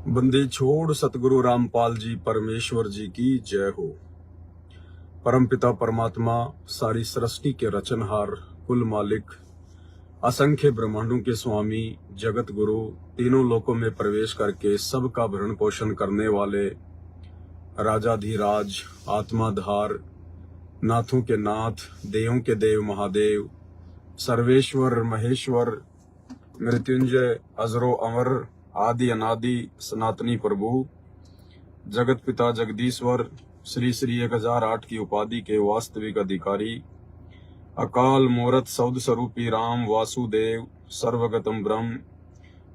बंदी छोड़ सतगुरु रामपाल जी परमेश्वर जी की जय हो। परमपिता परमात्मा सारी सृष्टि के रचनहार, कुल मालिक, असंख्य ब्रह्मांडों के स्वामी, जगत गुरु, तीनों लोकों में प्रवेश करके सबका भरण पोषण करने वाले राजाधिराज, आत्माधार, नाथों के नाथ, देवों के देव महादेव, सर्वेश्वर महेश्वर, मृत्युंजय, अजरो अमर, आदि अनादि सनातनी प्रभु, जगत पिता जगदीश्वर, श्री श्री 1008 की उपाधि के वास्तविक अधिकारी, अकाल मूरत सौद स्वरूपी राम वासुदेव, सर्वगतम ब्रह्म,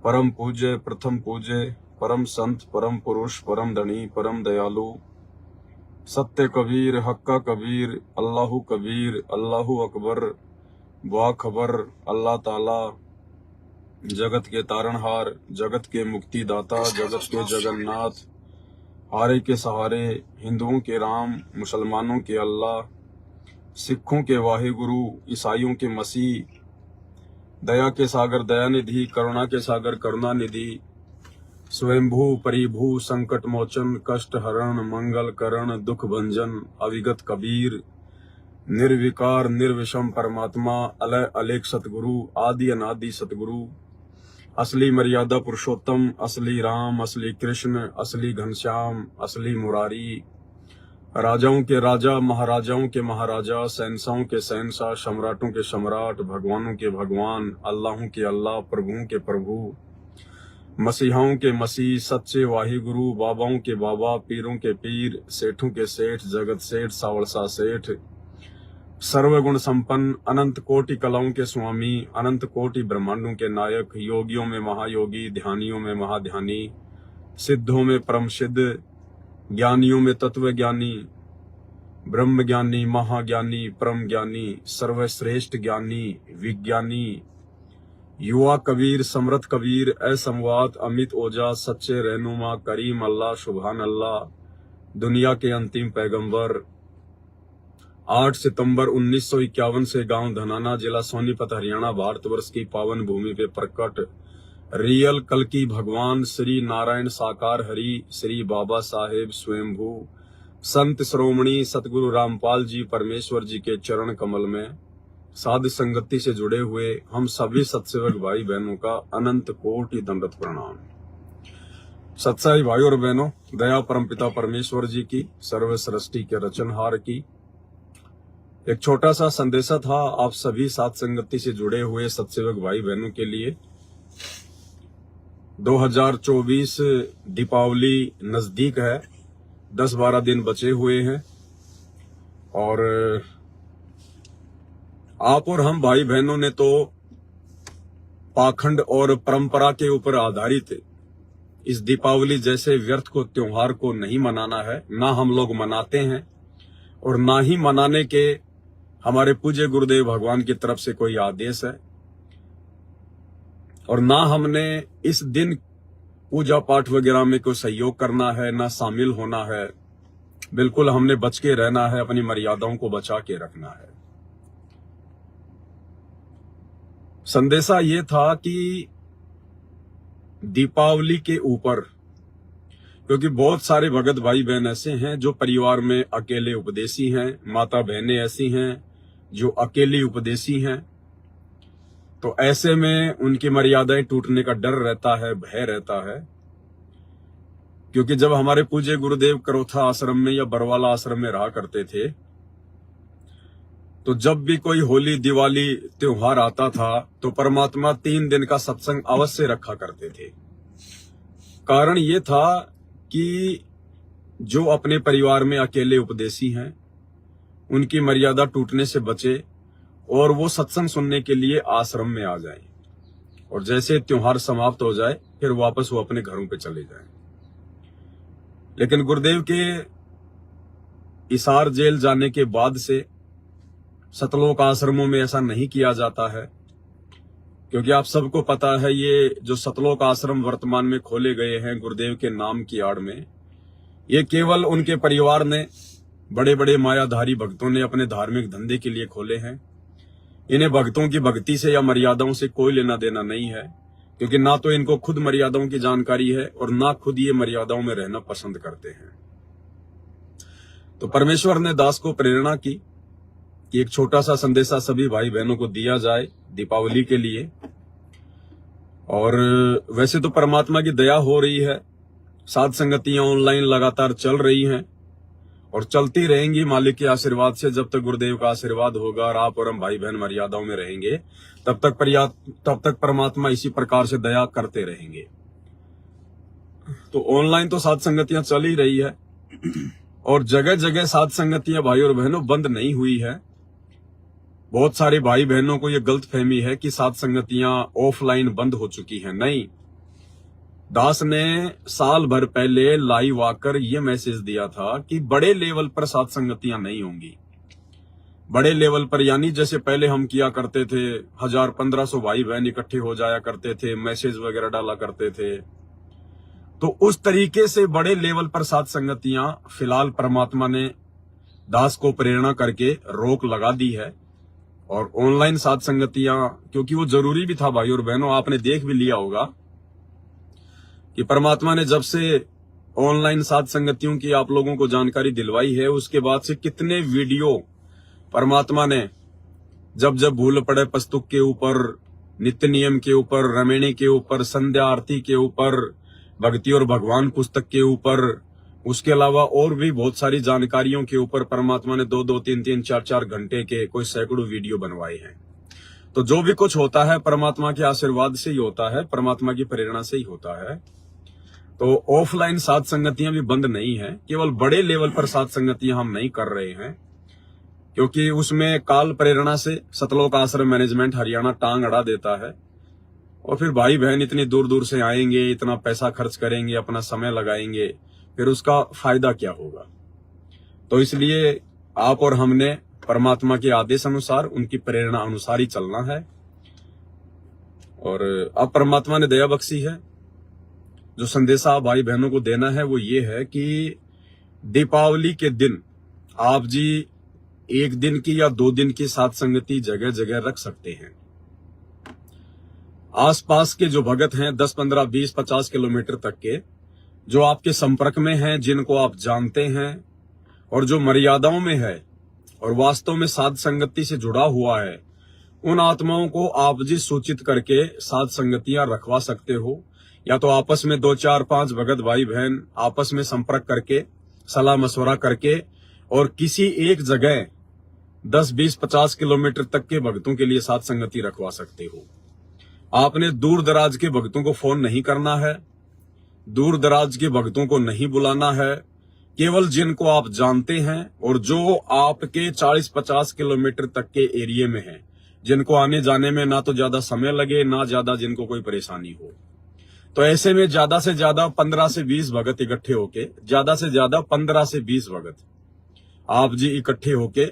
परम पूज्य, प्रथम पूज्य, परम संत, परम पुरुष, परम धनी, परम दयालु, सत्य कबीर, हक्का कबीर, अल्लाहु कबीर, अल्लाहु अकबर, बाखबर, अल्लाह ताला, जगत के तारणहार, जगत के मुक्तिदाता, जगत के जगन्नाथ, हारे के सहारे, हिंदुओं के राम, मुसलमानों के अल्लाह, सिखों के वाहिगुरु, ईसाइयों के मसीह, दया के सागर दयानिधि, करुणा के सागर करुणानिधि, स्वयंभू परिभू, संकट मोचन, कष्ट हरण, मंगल करण, दुख भंजन, अविगत कबीर, निर्विकार निर्विषम परमात्मा, अलय अलेख सतगुरु, आदि अनादि सतगुरु, असली मर्यादा पुरुषोत्तम, असली राम, असली कृष्ण, असली घनश्याम, असली मुरारी, राजाओं के राजा, महाराजाओं के महाराजा, शहंशाहों के शहंशाह, सम्राटों के सम्राट, भगवानों के भगवान, अल्लाहों के अल्लाह, प्रभुओं के प्रभु, मसीहाओं के मसीह, सच्चे वाहिगुरु, बाबाओं के बाबा, पीरों के पीर, सेठों के सेठ, जगत सेठ, सावलसा सेठ, सर्वगुण संपन्न, अनंत कोटि कलाओं के स्वामी, अनंत कोटि ब्रह्मांडों के नायक, योगियों में महायोगी, ध्यानियों में महाध्यानी, सिद्धों में परम सिद्ध, ज्ञानियों में तत्व ज्ञानी, ब्रह्म ज्ञानी, महाज्ञानी, परम ज्ञानी, सर्वश्रेष्ठ ज्ञानी, विज्ञानी, युवा कबीर, समृद्ध कबीर, असंवाद, अमित ओजा, सच्चे रहनुमा, करीम अल्लाह, सुभान अल्लाह, दुनिया के अंतिम पैगंबर, 8 सितंबर 1951 से गांव धनाना, जिला सोनीपत, हरियाणा, भारतवर्ष की पावन भूमि पे प्रकट रियल कल की भगवान श्री नारायण साकार हरि, श्री बाबा साहेब स्वयंभू, संत श्रोमणी सतगुरु रामपाल जी परमेश्वर जी के चरण कमल में साध संगति से जुड़े हुए हम सभी सत्सेवक भाई बहनों का अनंत कोटि दंडवत प्रणाम। सत्साई भाई और बहनों, दया परमपिता परमेश्वर जी की, सर्व सृष्टि के रचनहार की एक छोटा सा संदेशा था आप सभी साथ संगति से जुड़े हुए सत्सेवक भाई बहनों के लिए। 2024 दीपावली नजदीक है, 10-12 दिन बचे हुए हैं और आप और हम भाई बहनों ने तो पाखंड और परंपरा के ऊपर आधारित इस दीपावली जैसे व्यर्थ को त्योहार को नहीं मनाना है। ना हम लोग मनाते हैं और ना ही मनाने के हमारे पूज्य गुरुदेव भगवान की तरफ से कोई आदेश है, और ना हमने इस दिन पूजा पाठ वगैरह में कोई सहयोग करना है, ना शामिल होना है। बिल्कुल हमने बच के रहना है, अपनी मर्यादाओं को बचा के रखना है। संदेशा ये था कि दीपावली के ऊपर, क्योंकि बहुत सारे भगत भाई बहन ऐसे हैं जो परिवार में अकेले उपदेशी हैं, माता बहनें ऐसी हैं जो अकेली उपदेशी हैं, तो ऐसे में उनकी मर्यादाएं टूटने का डर रहता है, भय रहता है। क्योंकि जब हमारे पूज्य गुरुदेव करोथा आश्रम में या बरवाला आश्रम में रहा करते थे, तो जब भी कोई होली दिवाली त्योहार आता था तो परमात्मा 3 दिन का सत्संग अवश्य रखा करते थे। कारण ये था कि जो अपने परिवार में अकेले उपदेशी हैं उनकी मर्यादा टूटने से बचे और वो सत्संग सुनने के लिए आश्रम में आ जाएं, और जैसे त्योहार समाप्त हो जाए फिर वापस वो अपने घरों पे चले जाएं। लेकिन गुरुदेव के इसार जेल जाने के बाद से सतलोक आश्रमों में ऐसा नहीं किया जाता है, क्योंकि आप सबको पता है ये जो सतलोक आश्रम वर्तमान में खोले गए हैं गुरुदेव के नाम की आड़ में, ये केवल उनके परिवार ने, बड़े बड़े मायाधारी भक्तों ने अपने धार्मिक धंधे के लिए खोले हैं। इन्हें भक्तों की भक्ति से या मर्यादाओं से कोई लेना देना नहीं है, क्योंकि ना तो इनको खुद मर्यादाओं की जानकारी है और ना खुद ये मर्यादाओं में रहना पसंद करते हैं। तो परमेश्वर ने दास को प्रेरणा की कि एक छोटा सा संदेशा सभी भाई बहनों को दिया जाए दीपावली के लिए। और वैसे तो परमात्मा की दया हो रही है, साध संगतियां ऑनलाइन लगातार चल रही हैं और चलती रहेंगी मालिक के आशीर्वाद से। जब तक गुरुदेव का आशीर्वाद होगा और आप और हम भाई बहन मर्यादाओं में रहेंगे, तब तक परमात्मा इसी प्रकार से दया करते रहेंगे। तो ऑनलाइन तो साध संगतियां चल ही रही है और जगह जगह साध संगतियां भाई और बहनों बंद नहीं हुई है। बहुत सारे भाई बहनों को यह गलत फहमी है कि साध संगतियां ऑफलाइन बंद हो चुकी हैं। नहीं, दास ने साल भर पहले लाइव आकर यह मैसेज दिया था कि बड़े लेवल पर साध संगतियां नहीं होंगी। बड़े लेवल पर यानी जैसे पहले हम किया करते थे, 1000-1500 भाई बहन इकट्ठे हो जाया करते थे, मैसेज वगैरह डाला करते थे, तो उस तरीके से बड़े लेवल पर साध संगतियां फिलहाल परमात्मा ने दास को प्रेरणा करके रोक लगा दी है। और ऑनलाइन साध संगतियां, क्योंकि वो जरूरी भी था भाई और बहनों, आपने देख भी लिया होगा कि परमात्मा ने जब से ऑनलाइन साध संगतियों की आप लोगों को जानकारी दिलवाई है, उसके बाद से कितने वीडियो परमात्मा ने जब जब भूल पड़े पुस्तक के ऊपर, नित्य नियम के ऊपर, रमेणी के ऊपर, संध्या आरती के ऊपर, भक्ति और भगवान पुस्तक के ऊपर, उसके अलावा और भी बहुत सारी जानकारियों के ऊपर परमात्मा ने 2-2, 3-3, 4-4 घंटे के कोई सैकड़ों वीडियो बनवाए हैं। तो जो भी कुछ होता है परमात्मा के आशीर्वाद से ही होता है, परमात्मा की प्रेरणा से ही होता है। तो ऑफलाइन साध संगतियां भी बंद नहीं है, केवल बड़े लेवल पर साध संगतियां हम नहीं कर रहे हैं, क्योंकि उसमें काल प्रेरणा से सतलोक आश्रम मैनेजमेंट हरियाणा टांग अड़ा देता है। और फिर भाई बहन इतनी दूर दूर से आएंगे, इतना पैसा खर्च करेंगे, अपना समय लगाएंगे, फिर उसका फायदा क्या होगा। तो इसलिए आप और हमने परमात्मा के आदेश अनुसार, उनकी प्रेरणा अनुसार ही चलना है। और अब परमात्मा ने दया बख्शी है, जो संदेशा भाई बहनों को देना है वो ये है कि दीपावली के दिन आप जी 1 दिन की या 2 दिन की साध संगति जगह जगह रख सकते हैं। आसपास के जो भगत हैं 10, 15, 20, 50 किलोमीटर तक के, जो आपके संपर्क में हैं, जिनको आप जानते हैं और जो मर्यादाओं में है और वास्तव में साध संगति से जुड़ा हुआ है, उन आत्माओं को आप जी सूचित करके साध संगतियां रखवा सकते हो। या तो आपस में 2, 4, 5 भगत भाई बहन आपस में संपर्क करके, सलाह मशवरा करके, और किसी एक जगह 10, 20, 50 किलोमीटर तक के भक्तों के लिए साध संगति रखवा सकते हो। आपने दूर दराज के भक्तों को फोन नहीं करना है, दूर दराज के भक्तों को नहीं बुलाना है, केवल जिनको आप जानते हैं और जो आपके 40-50 किलोमीटर तक के एरिया में है, जिनको आने जाने में ना तो ज्यादा समय लगे, ना ज्यादा जिनको कोई परेशानी हो। तो ऐसे में ज्यादा से ज्यादा 15 से 20 भगत इकट्ठे होके, ज्यादा से ज्यादा 15 से 20 भगत आप जी इकट्ठे होके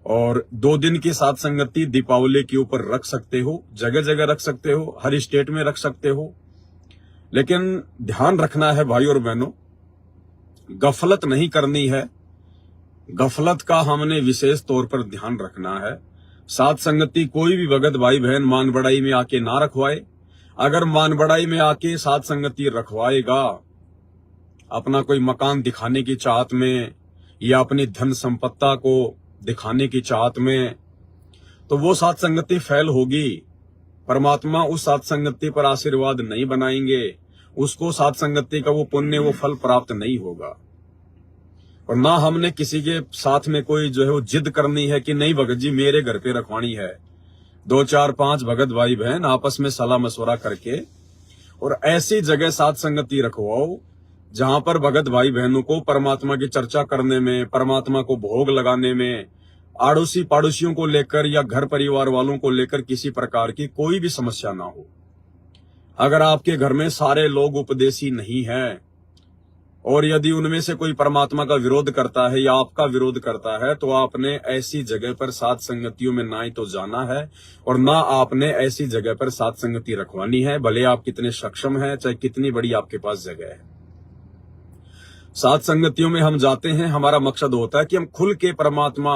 और 2 दिन की साध संगति दीपावली के ऊपर रख सकते हो। जगह जगह रख सकते हो, हर स्टेट में रख सकते हो, लेकिन ध्यान रखना है भाई और बहनों, गफलत नहीं करनी है। गफलत का हमने विशेष तौर पर ध्यान रखना है। साध संगति कोई भी भगत भाई बहन मान बढ़ाई में आके ना रखवाए। अगर मान बढ़ाई में आके साध संगति रखवाएगा अपना कोई मकान दिखाने की चाहत में या अपनी धन संपत्ता को दिखाने की चाहत में, तो वो साध संगति फैल होगी। परमात्मा उस साध संगति पर आशीर्वाद नहीं बनाएंगे, उसको साध संगति का वो पुण्य, वो फल प्राप्त नहीं होगा। और ना हमने किसी के साथ में कोई जो है वो जिद करनी है कि नहीं भगत जी मेरे घर पे रखवानी है। 2, 4, 5 भगत भाई बहन आपस में सलाह मशवरा करके और ऐसी जगह साध संगति रखवाओ जहां पर भगत भाई बहनों को परमात्मा की चर्चा करने में, परमात्मा को भोग लगाने में, आड़ोसी पाड़ोसियों को लेकर या घर परिवार वालों को लेकर किसी प्रकार की कोई भी समस्या ना हो। अगर आपके घर में सारे लोग उपदेशी नहीं हैं और यदि उनमें से कोई परमात्मा का विरोध करता है या आपका विरोध करता है, तो आपने ऐसी जगह पर साध संगतियों में ना ही तो जाना है और ना आपने ऐसी जगह पर साध संगति रखवानी है, भले आप कितने सक्षम हैं, चाहे कितनी बड़ी आपके पास जगह है। साध संगतियों में हम जाते हैं, हमारा मकसद होता है कि हम खुल के परमात्मा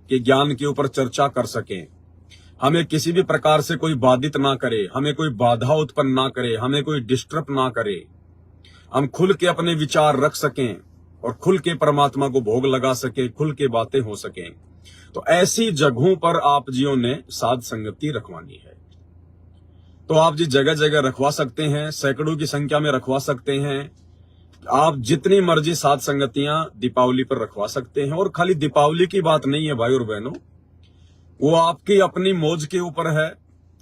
के ज्ञान के ऊपर चर्चा कर सकें, हमें किसी भी प्रकार से कोई बाधित ना करे, हमें कोई बाधा उत्पन्न ना करे, हमें कोई डिस्टर्ब ना करे। हम खुल के अपने विचार रख सकें और खुल के परमात्मा को भोग लगा सके, खुल के बातें हो सकें। तो ऐसी जगहों पर आप जियों ने साध संगति रखवानी है। तो आप जी जगह जगह रखवा सकते हैं, सैकड़ों की संख्या में रखवा सकते हैं। आप जितनी मर्जी साध संगतियां दीपावली पर रखवा सकते हैं। और खाली दीपावली की बात नहीं है भाई और बहनों, वो आपकी अपनी मौज के ऊपर है,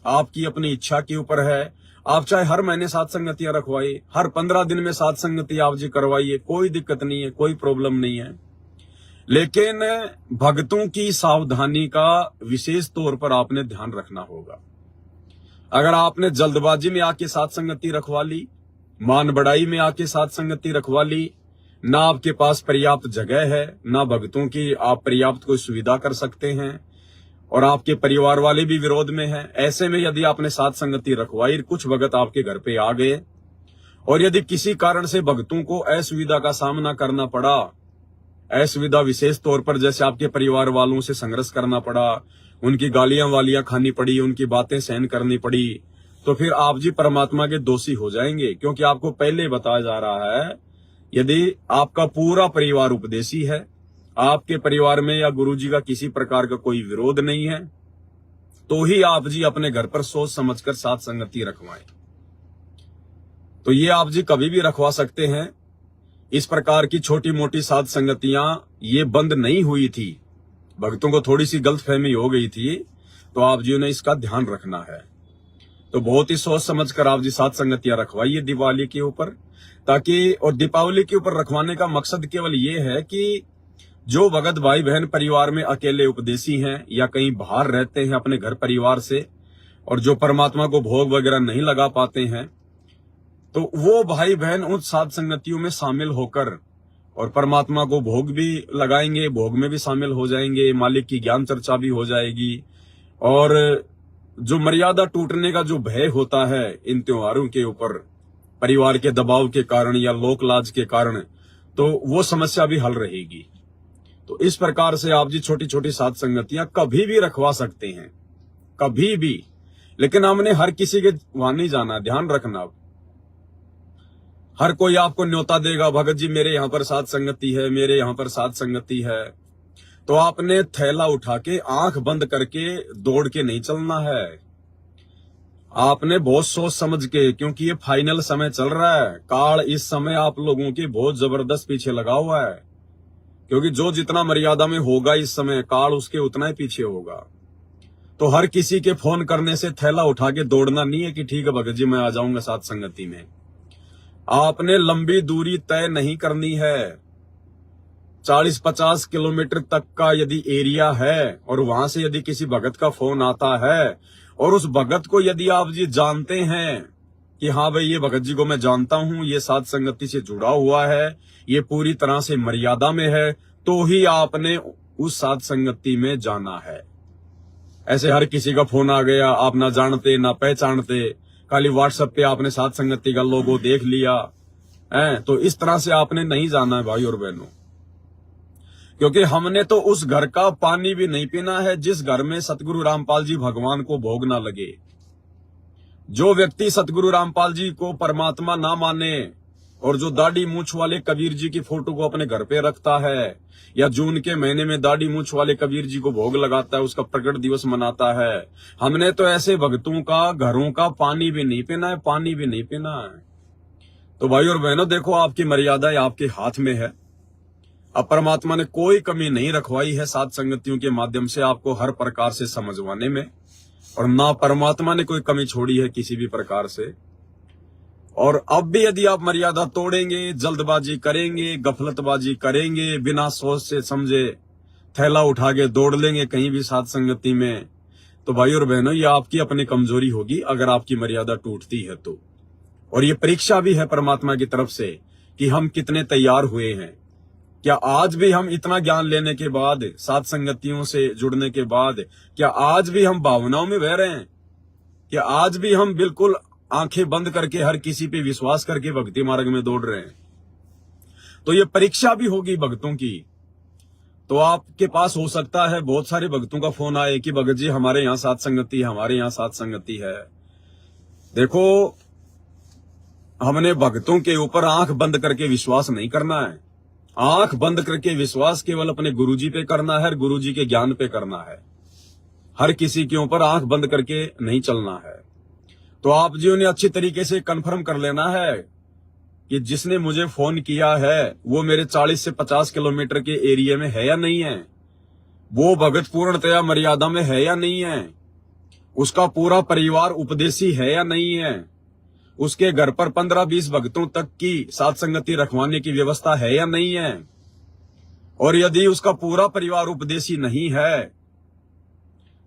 आपकी अपनी इच्छा के ऊपर है। आप चाहे हर महीने साध संगतियां रखवाइए, हर 15 दिन में साध संगति आप जी करवाइए, कोई दिक्कत नहीं है, कोई प्रॉब्लम नहीं है। लेकिन भक्तों की सावधानी का विशेष तौर पर आपने ध्यान रखना होगा। अगर आपने जल्दबाजी में आके साध संगति रखवा ली, मान बढ़ाई में आके साध संगति रखवा ली, ना आपके पास पर्याप्त जगह है, ना भक्तों की आप पर्याप्त कोई सुविधा कर सकते हैं, और आपके परिवार वाले भी विरोध में हैं, ऐसे में यदि आपने साध संगति रखवाई, कुछ भगत आपके घर पे आ गए और यदि किसी कारण से भक्तों को असुविधा का सामना करना पड़ा, असुविधा विशेष तौर पर जैसे आपके परिवार वालों से संघर्ष करना पड़ा, उनकी गालियां वालियां खानी पड़ी, उनकी बातें सहन करनी पड़ी, तो फिर आप जी परमात्मा के दोषी हो जाएंगे। क्योंकि आपको पहले बताया जा रहा है, यदि आपका पूरा परिवार उपदेशी है, आपके परिवार में या गुरुजी का किसी प्रकार का कोई विरोध नहीं है, तो ही आप जी अपने घर पर सोच समझकर साध संगति रखवाएं। तो ये आप जी कभी भी रखवा सकते हैं। इस प्रकार की छोटी मोटी साध संगतियां ये बंद नहीं हुई थी, भक्तों को थोड़ी सी गलतफहमी हो गई थी, तो आप जी ने इसका ध्यान रखना है। तो बहुत ही सोच समझ कर आप जी साध संगतियां रखवाइए दिवाली के ऊपर, ताकि, और दीपावली के ऊपर रखवाने का मकसद केवल ये है कि जो भगत भाई बहन परिवार में अकेले उपदेशी हैं या कहीं बाहर रहते हैं अपने घर परिवार से, और जो परमात्मा को भोग वगैरह नहीं लगा पाते हैं, तो वो भाई बहन उन साध संगतियों में शामिल होकर और परमात्मा को भोग भी लगाएंगे, भोग में भी शामिल हो जाएंगे, मालिक की ज्ञान चर्चा भी हो जाएगी। और जो मर्यादा टूटने का जो भय होता है इन त्योहारों के ऊपर, परिवार के दबाव के कारण या लोक लाज के कारण, तो वो समस्या भी हल रहेगी। तो इस प्रकार से आप जी छोटी छोटी साध संगतियां कभी भी रखवा सकते हैं, कभी भी। लेकिन हमने हर किसी के वहां नहीं जाना, ध्यान रखना। हर कोई आपको न्योता देगा, भगत जी मेरे यहाँ पर साध संगति है, मेरे यहाँ पर साध संगति है, तो आपने थैला उठा के आंख बंद करके दौड़ के नहीं चलना है। आपने बहुत सोच समझ के, क्योंकि ये फाइनल समय चल रहा है, काल इस समय आप लोगों की बहुत जबरदस्त पीछे लगा हुआ है। क्योंकि जो जितना मर्यादा में होगा इस समय, काल उसके उतना ही पीछे होगा। तो हर किसी के फोन करने से थैला उठा के दौड़ना नहीं है कि ठीक है भगत जी मैं आ जाऊंगा साध संगति में। आपने लंबी दूरी तय नहीं करनी है। 40-50 किलोमीटर तक का यदि एरिया है और वहां से यदि किसी भगत का फोन आता है और उस भगत को यदि आप जी जानते हैं कि हाँ भाई ये भगत जी को मैं जानता हूं, ये साध संगति से जुड़ा हुआ है, ये पूरी तरह से मर्यादा में है, तो ही आपने उस साध संगति में जाना है। ऐसे हर किसी का फोन आ गया, आप ना जानते ना पहचानते, खाली व्हाट्सएप पे आपने साध संगति का लोगो देख लिया है, तो इस तरह से आपने नहीं जाना है भाई और बहनों। क्योंकि हमने तो उस घर का पानी भी नहीं पीना है जिस घर में सतगुरु रामपाल जी भगवान को भोग ना लगे। जो व्यक्ति सतगुरु रामपाल जी को परमात्मा ना माने और जो दाढ़ी मूछ वाले कबीर जी की फोटो को अपने घर पे रखता है, या जून के महीने में दाढ़ी मूछ वाले कबीर जी को भोग लगाता है, उसका प्रकट दिवस मनाता है, हमने तो ऐसे भक्तों का घरों का पानी भी नहीं पीना है, पानी भी नहीं पीना है। तो भाई और बहनों देखो, आपकी मर्यादा आपके हाथ में है। अब परमात्मा ने कोई कमी नहीं रखवाई है साध संगतियों के माध्यम से आपको हर प्रकार से समझवाने में, और ना परमात्मा ने कोई कमी छोड़ी है किसी भी प्रकार से। और अब भी यदि आप मर्यादा तोड़ेंगे, जल्दबाजी करेंगे, गफलतबाजी करेंगे, बिना सोच से समझे थैला उठा के दौड़ लेंगे कहीं भी साध संगति में, तो भाई और बहनों ये आपकी अपनी कमजोरी होगी अगर आपकी मर्यादा टूटती है तो। और ये परीक्षा भी है परमात्मा की तरफ से कि हम कितने तैयार हुए हैं। क्या आज भी हम इतना ज्ञान लेने के बाद, साध संगतियों से जुड़ने के बाद, क्या आज भी हम भावनाओं में बह रहे हैं? क्या आज भी हम बिल्कुल आंखें बंद करके हर किसी पे विश्वास करके भक्ति मार्ग में दौड़ रहे हैं? तो ये परीक्षा भी होगी भक्तों की। तो आपके पास हो सकता है बहुत सारे भक्तों का फोन आए कि भगत जी हमारे यहाँ साथ संगति, हमारे यहाँ साथ संगति है। देखो, हमने भक्तों के ऊपर आंख बंद करके विश्वास नहीं करना है। आंख बंद करके विश्वास केवल अपने गुरुजी पे करना है, गुरुजी के ज्ञान पे करना है। हर किसी के ऊपर आंख बंद करके नहीं चलना है। तो आप जी ने अच्छी तरीके से कंफर्म कर लेना है कि जिसने मुझे फोन किया है वो मेरे 40 से 50 किलोमीटर के एरिया में है या नहीं है, वो भगत पूर्णतया मर्यादा में है या नहीं है, उसका पूरा परिवार उपदेशी है या नहीं है, उसके घर पर 15-20 भक्तों तक की साथ संगति रखवाने की व्यवस्था है या नहीं है। और यदि उसका पूरा परिवार उपदेशी नहीं है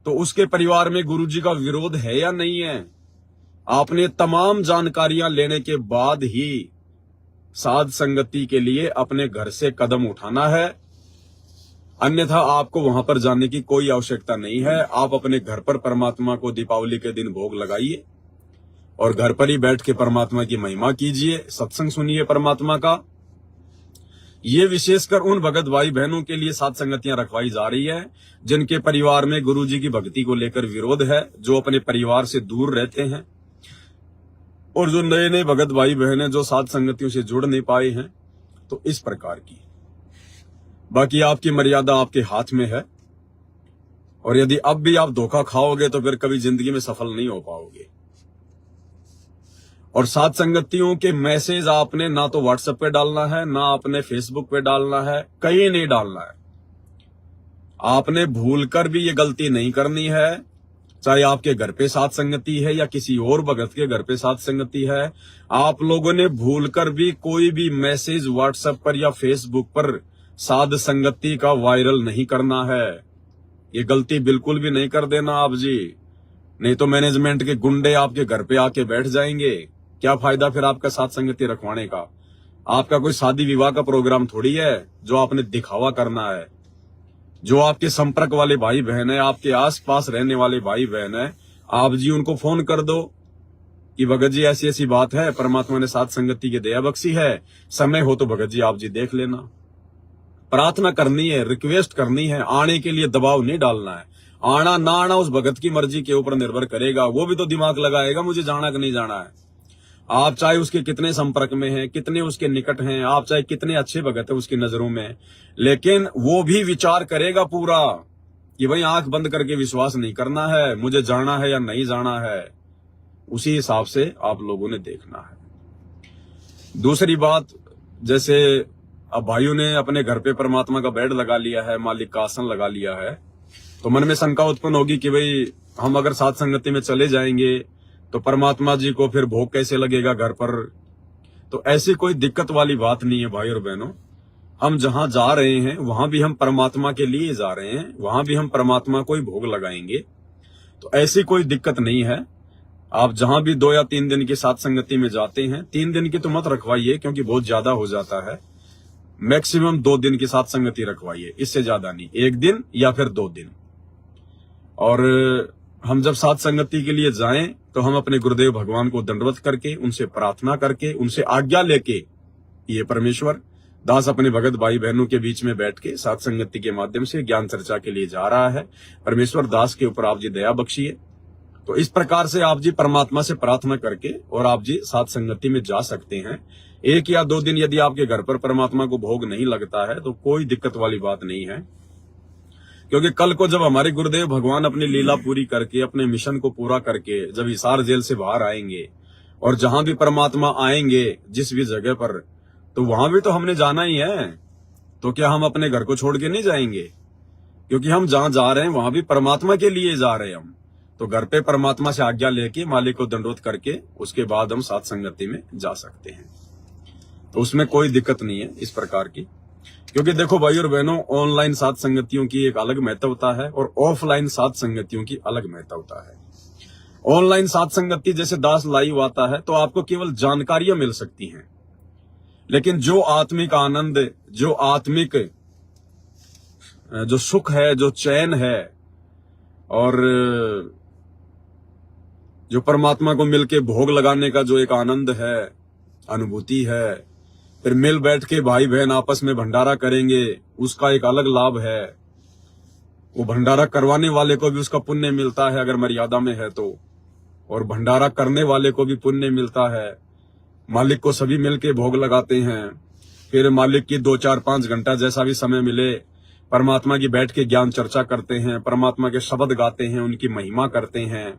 तो उसके परिवार में गुरुजी का विरोध है या नहीं है। आपने तमाम जानकारियां लेने के बाद ही साध संगति के लिए अपने घर से कदम उठाना है, अन्यथा आपको वहां पर जाने की कोई आवश्यकता नहीं है। आप अपने घर पर परमात्मा को दीपावली के दिन भोग लगाइए और घर पर ही बैठ के परमात्मा की महिमा कीजिए, सत्संग सुनिए परमात्मा का। ये विशेषकर उन भगत भाई बहनों के लिए साथ संगतियां रखवाई जा रही है जिनके परिवार में गुरुजी की भक्ति को लेकर विरोध है, जो अपने परिवार से दूर रहते हैं, और जो नए नए भगत भाई बहन हैं जो साथ संगतियों से जुड़ नहीं पाए हैं। तो इस प्रकार की, बाकी आपकी मर्यादा आपके हाथ में है, और यदि अब भी आप धोखा खाओगे तो फिर कभी जिंदगी में सफल नहीं हो पाओगे। और साथ संगतियों के मैसेज आपने ना तो व्हाट्सएप पे डालना है, ना आपने फेसबुक पे डालना है, कहीं नहीं डालना है। आपने भूलकर भी ये गलती नहीं करनी है, चाहे आपके घर पे साथ संगति है या किसी और भगत के घर पे साथ संगति है। आप लोगों ने भूलकर भी कोई भी मैसेज व्हाट्सएप पर या फेसबुक पर साध संगति का वायरल नहीं करना है। ये गलती बिल्कुल भी नहीं कर देना आप जी, नहीं तो मैनेजमेंट के गुंडे आपके घर पे आके बैठ जाएंगे। क्या फायदा फिर आपका साथ संगति रखवाने का। आपका कोई शादी विवाह का प्रोग्राम थोड़ी है जो आपने दिखावा करना है। जो आपके संपर्क वाले भाई बहन है, आपके आसपास रहने वाले भाई बहन है, आप जी उनको फोन कर दो कि भगत जी ऐसी ऐसी बात है, परमात्मा ने साथ संगति की दया बख्शी है, समय हो तो भगत जी आप जी देख लेना। प्रार्थना करनी है, रिक्वेस्ट करनी है, आने के लिए दबाव नहीं डालना है। आना ना आना उस भगत की मर्जी के ऊपर निर्भर करेगा, वो भी तो दिमाग लगाएगा मुझे जाना कि नहीं जाना है। आप चाहे उसके कितने संपर्क में हैं, कितने उसके निकट हैं, आप चाहे कितने अच्छे भगत है उसकी नजरों में, लेकिन वो भी विचार करेगा पूरा कि भाई आंख बंद करके विश्वास नहीं करना है, मुझे जाना है या नहीं जाना है। उसी हिसाब से आप लोगों ने देखना है। दूसरी बात, जैसे अब भाइयों ने अपने घर पे परमात्मा का बेड लगा लिया है, मालिक का आसन लगा लिया है, तो मन में शंका उत्पन्न होगी कि भाई हम अगर साथ संगति में चले जाएंगे तो परमात्मा जी को फिर भोग कैसे लगेगा घर पर। तो ऐसी कोई दिक्कत वाली बात नहीं है भाई और बहनों। हम जहां जा रहे हैं वहां भी हम परमात्मा के लिए जा रहे हैं, वहां भी हम परमात्मा को ही भोग लगाएंगे। तो ऐसी कोई दिक्कत नहीं है। आप जहां भी 2 या 3 दिन की साथ संगति में जाते हैं, 3 दिन की तो मत रखवाइए क्योंकि बहुत ज्यादा हो जाता है। मैक्सिमम 2 दिन की साथ संगति रखवाइए, इससे ज्यादा नहीं, 1 दिन या फिर 2 दिन। और हम जब साथ संगति के लिए जाएं तो हम अपने गुरुदेव भगवान को दंडवत करके, उनसे प्रार्थना करके, उनसे आज्ञा लेके, ये परमेश्वर दास अपने भगत भाई बहनों के बीच में बैठ के साथ संगति के माध्यम से ज्ञान चर्चा के लिए जा रहा है, परमेश्वर दास के ऊपर आप जी दया बख्शिए। तो इस प्रकार से आप जी परमात्मा से प्रार्थना करके और आप जी साथ संगति में जा सकते हैं। 1 या 2 दिन यदि आपके घर पर परमात्मा को भोग नहीं लगता है तो कोई दिक्कत वाली बात नहीं है, क्योंकि कल को जब हमारे गुरुदेव भगवान अपनी लीला पूरी करके, अपने मिशन को पूरा करके जब हिसार जेल से बाहर आएंगे और जहां भी परमात्मा आएंगे जिस भी जगह पर, तो वहां भी तो हमने जाना ही है। तो क्या हम अपने घर को छोड़ के नहीं जाएंगे? क्योंकि हम जहां जा रहे हैं वहां भी परमात्मा के लिए जा रहे हैं हम। तो घर पे परमात्मा से आज्ञा लेके, मालिक को दंडवत करके, उसके बाद हम साथ संगति में जा सकते हैं। तो उसमें कोई दिक्कत नहीं है इस प्रकार की। क्योंकि देखो भाई और बहनों, ऑनलाइन साथ संगतियों की एक अलग महत्वता है और ऑफलाइन साथ संगतियों की अलग महत्वता है। ऑनलाइन साथ संगति जैसे दास लाइव आता है तो आपको केवल जानकारियां मिल सकती हैं, लेकिन जो आत्मिक आनंद, जो आत्मिक जो सुख है, जो चैन है, और जो परमात्मा को मिलके भोग लगाने का जो एक आनंद है, अनुभूति है, फिर मिल बैठ के भाई बहन आपस में भंडारा करेंगे, उसका एक अलग लाभ है। वो भंडारा करवाने वाले को भी उसका पुण्य मिलता है अगर मर्यादा में है तो, और भंडारा करने वाले को भी पुण्य मिलता है। मालिक को सभी मिलके भोग लगाते हैं। फिर मालिक की 2, 4, 5 घंटा जैसा भी समय मिले परमात्मा की बैठ के ज्ञान चर्चा करते हैं, परमात्मा के शब्द गाते हैं, उनकी महिमा करते हैं।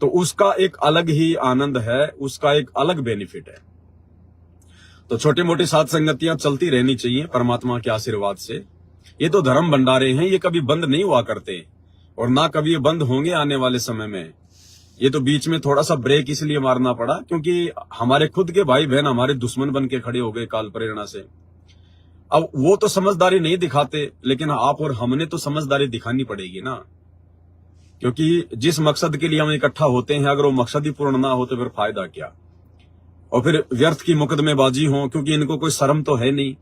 तो उसका एक अलग ही आनंद है, उसका एक अलग बेनिफिट है। तो छोटी मोटी साध संगतियां चलती रहनी चाहिए परमात्मा के आशीर्वाद से। ये तो धर्म भंडारे हैं, ये कभी बंद नहीं हुआ करते और ना कभी ये बंद होंगे आने वाले समय में। ये तो बीच में थोड़ा सा ब्रेक इसलिए मारना पड़ा क्योंकि हमारे खुद के भाई बहन हमारे दुश्मन बन के खड़े हो गए काल प्रेरणा से। अब वो तो समझदारी नहीं दिखाते, लेकिन आप और हमने तो समझदारी दिखानी पड़ेगी ना, क्योंकि जिस मकसद के लिए हम इकट्ठा होते हैं अगर वो मकसद ही पूर्ण ना हो तो फिर फायदा क्या। और फिर व्यर्थ की मुकदमेबाजी हो, क्योंकि इनको कोई शर्म तो है नहीं।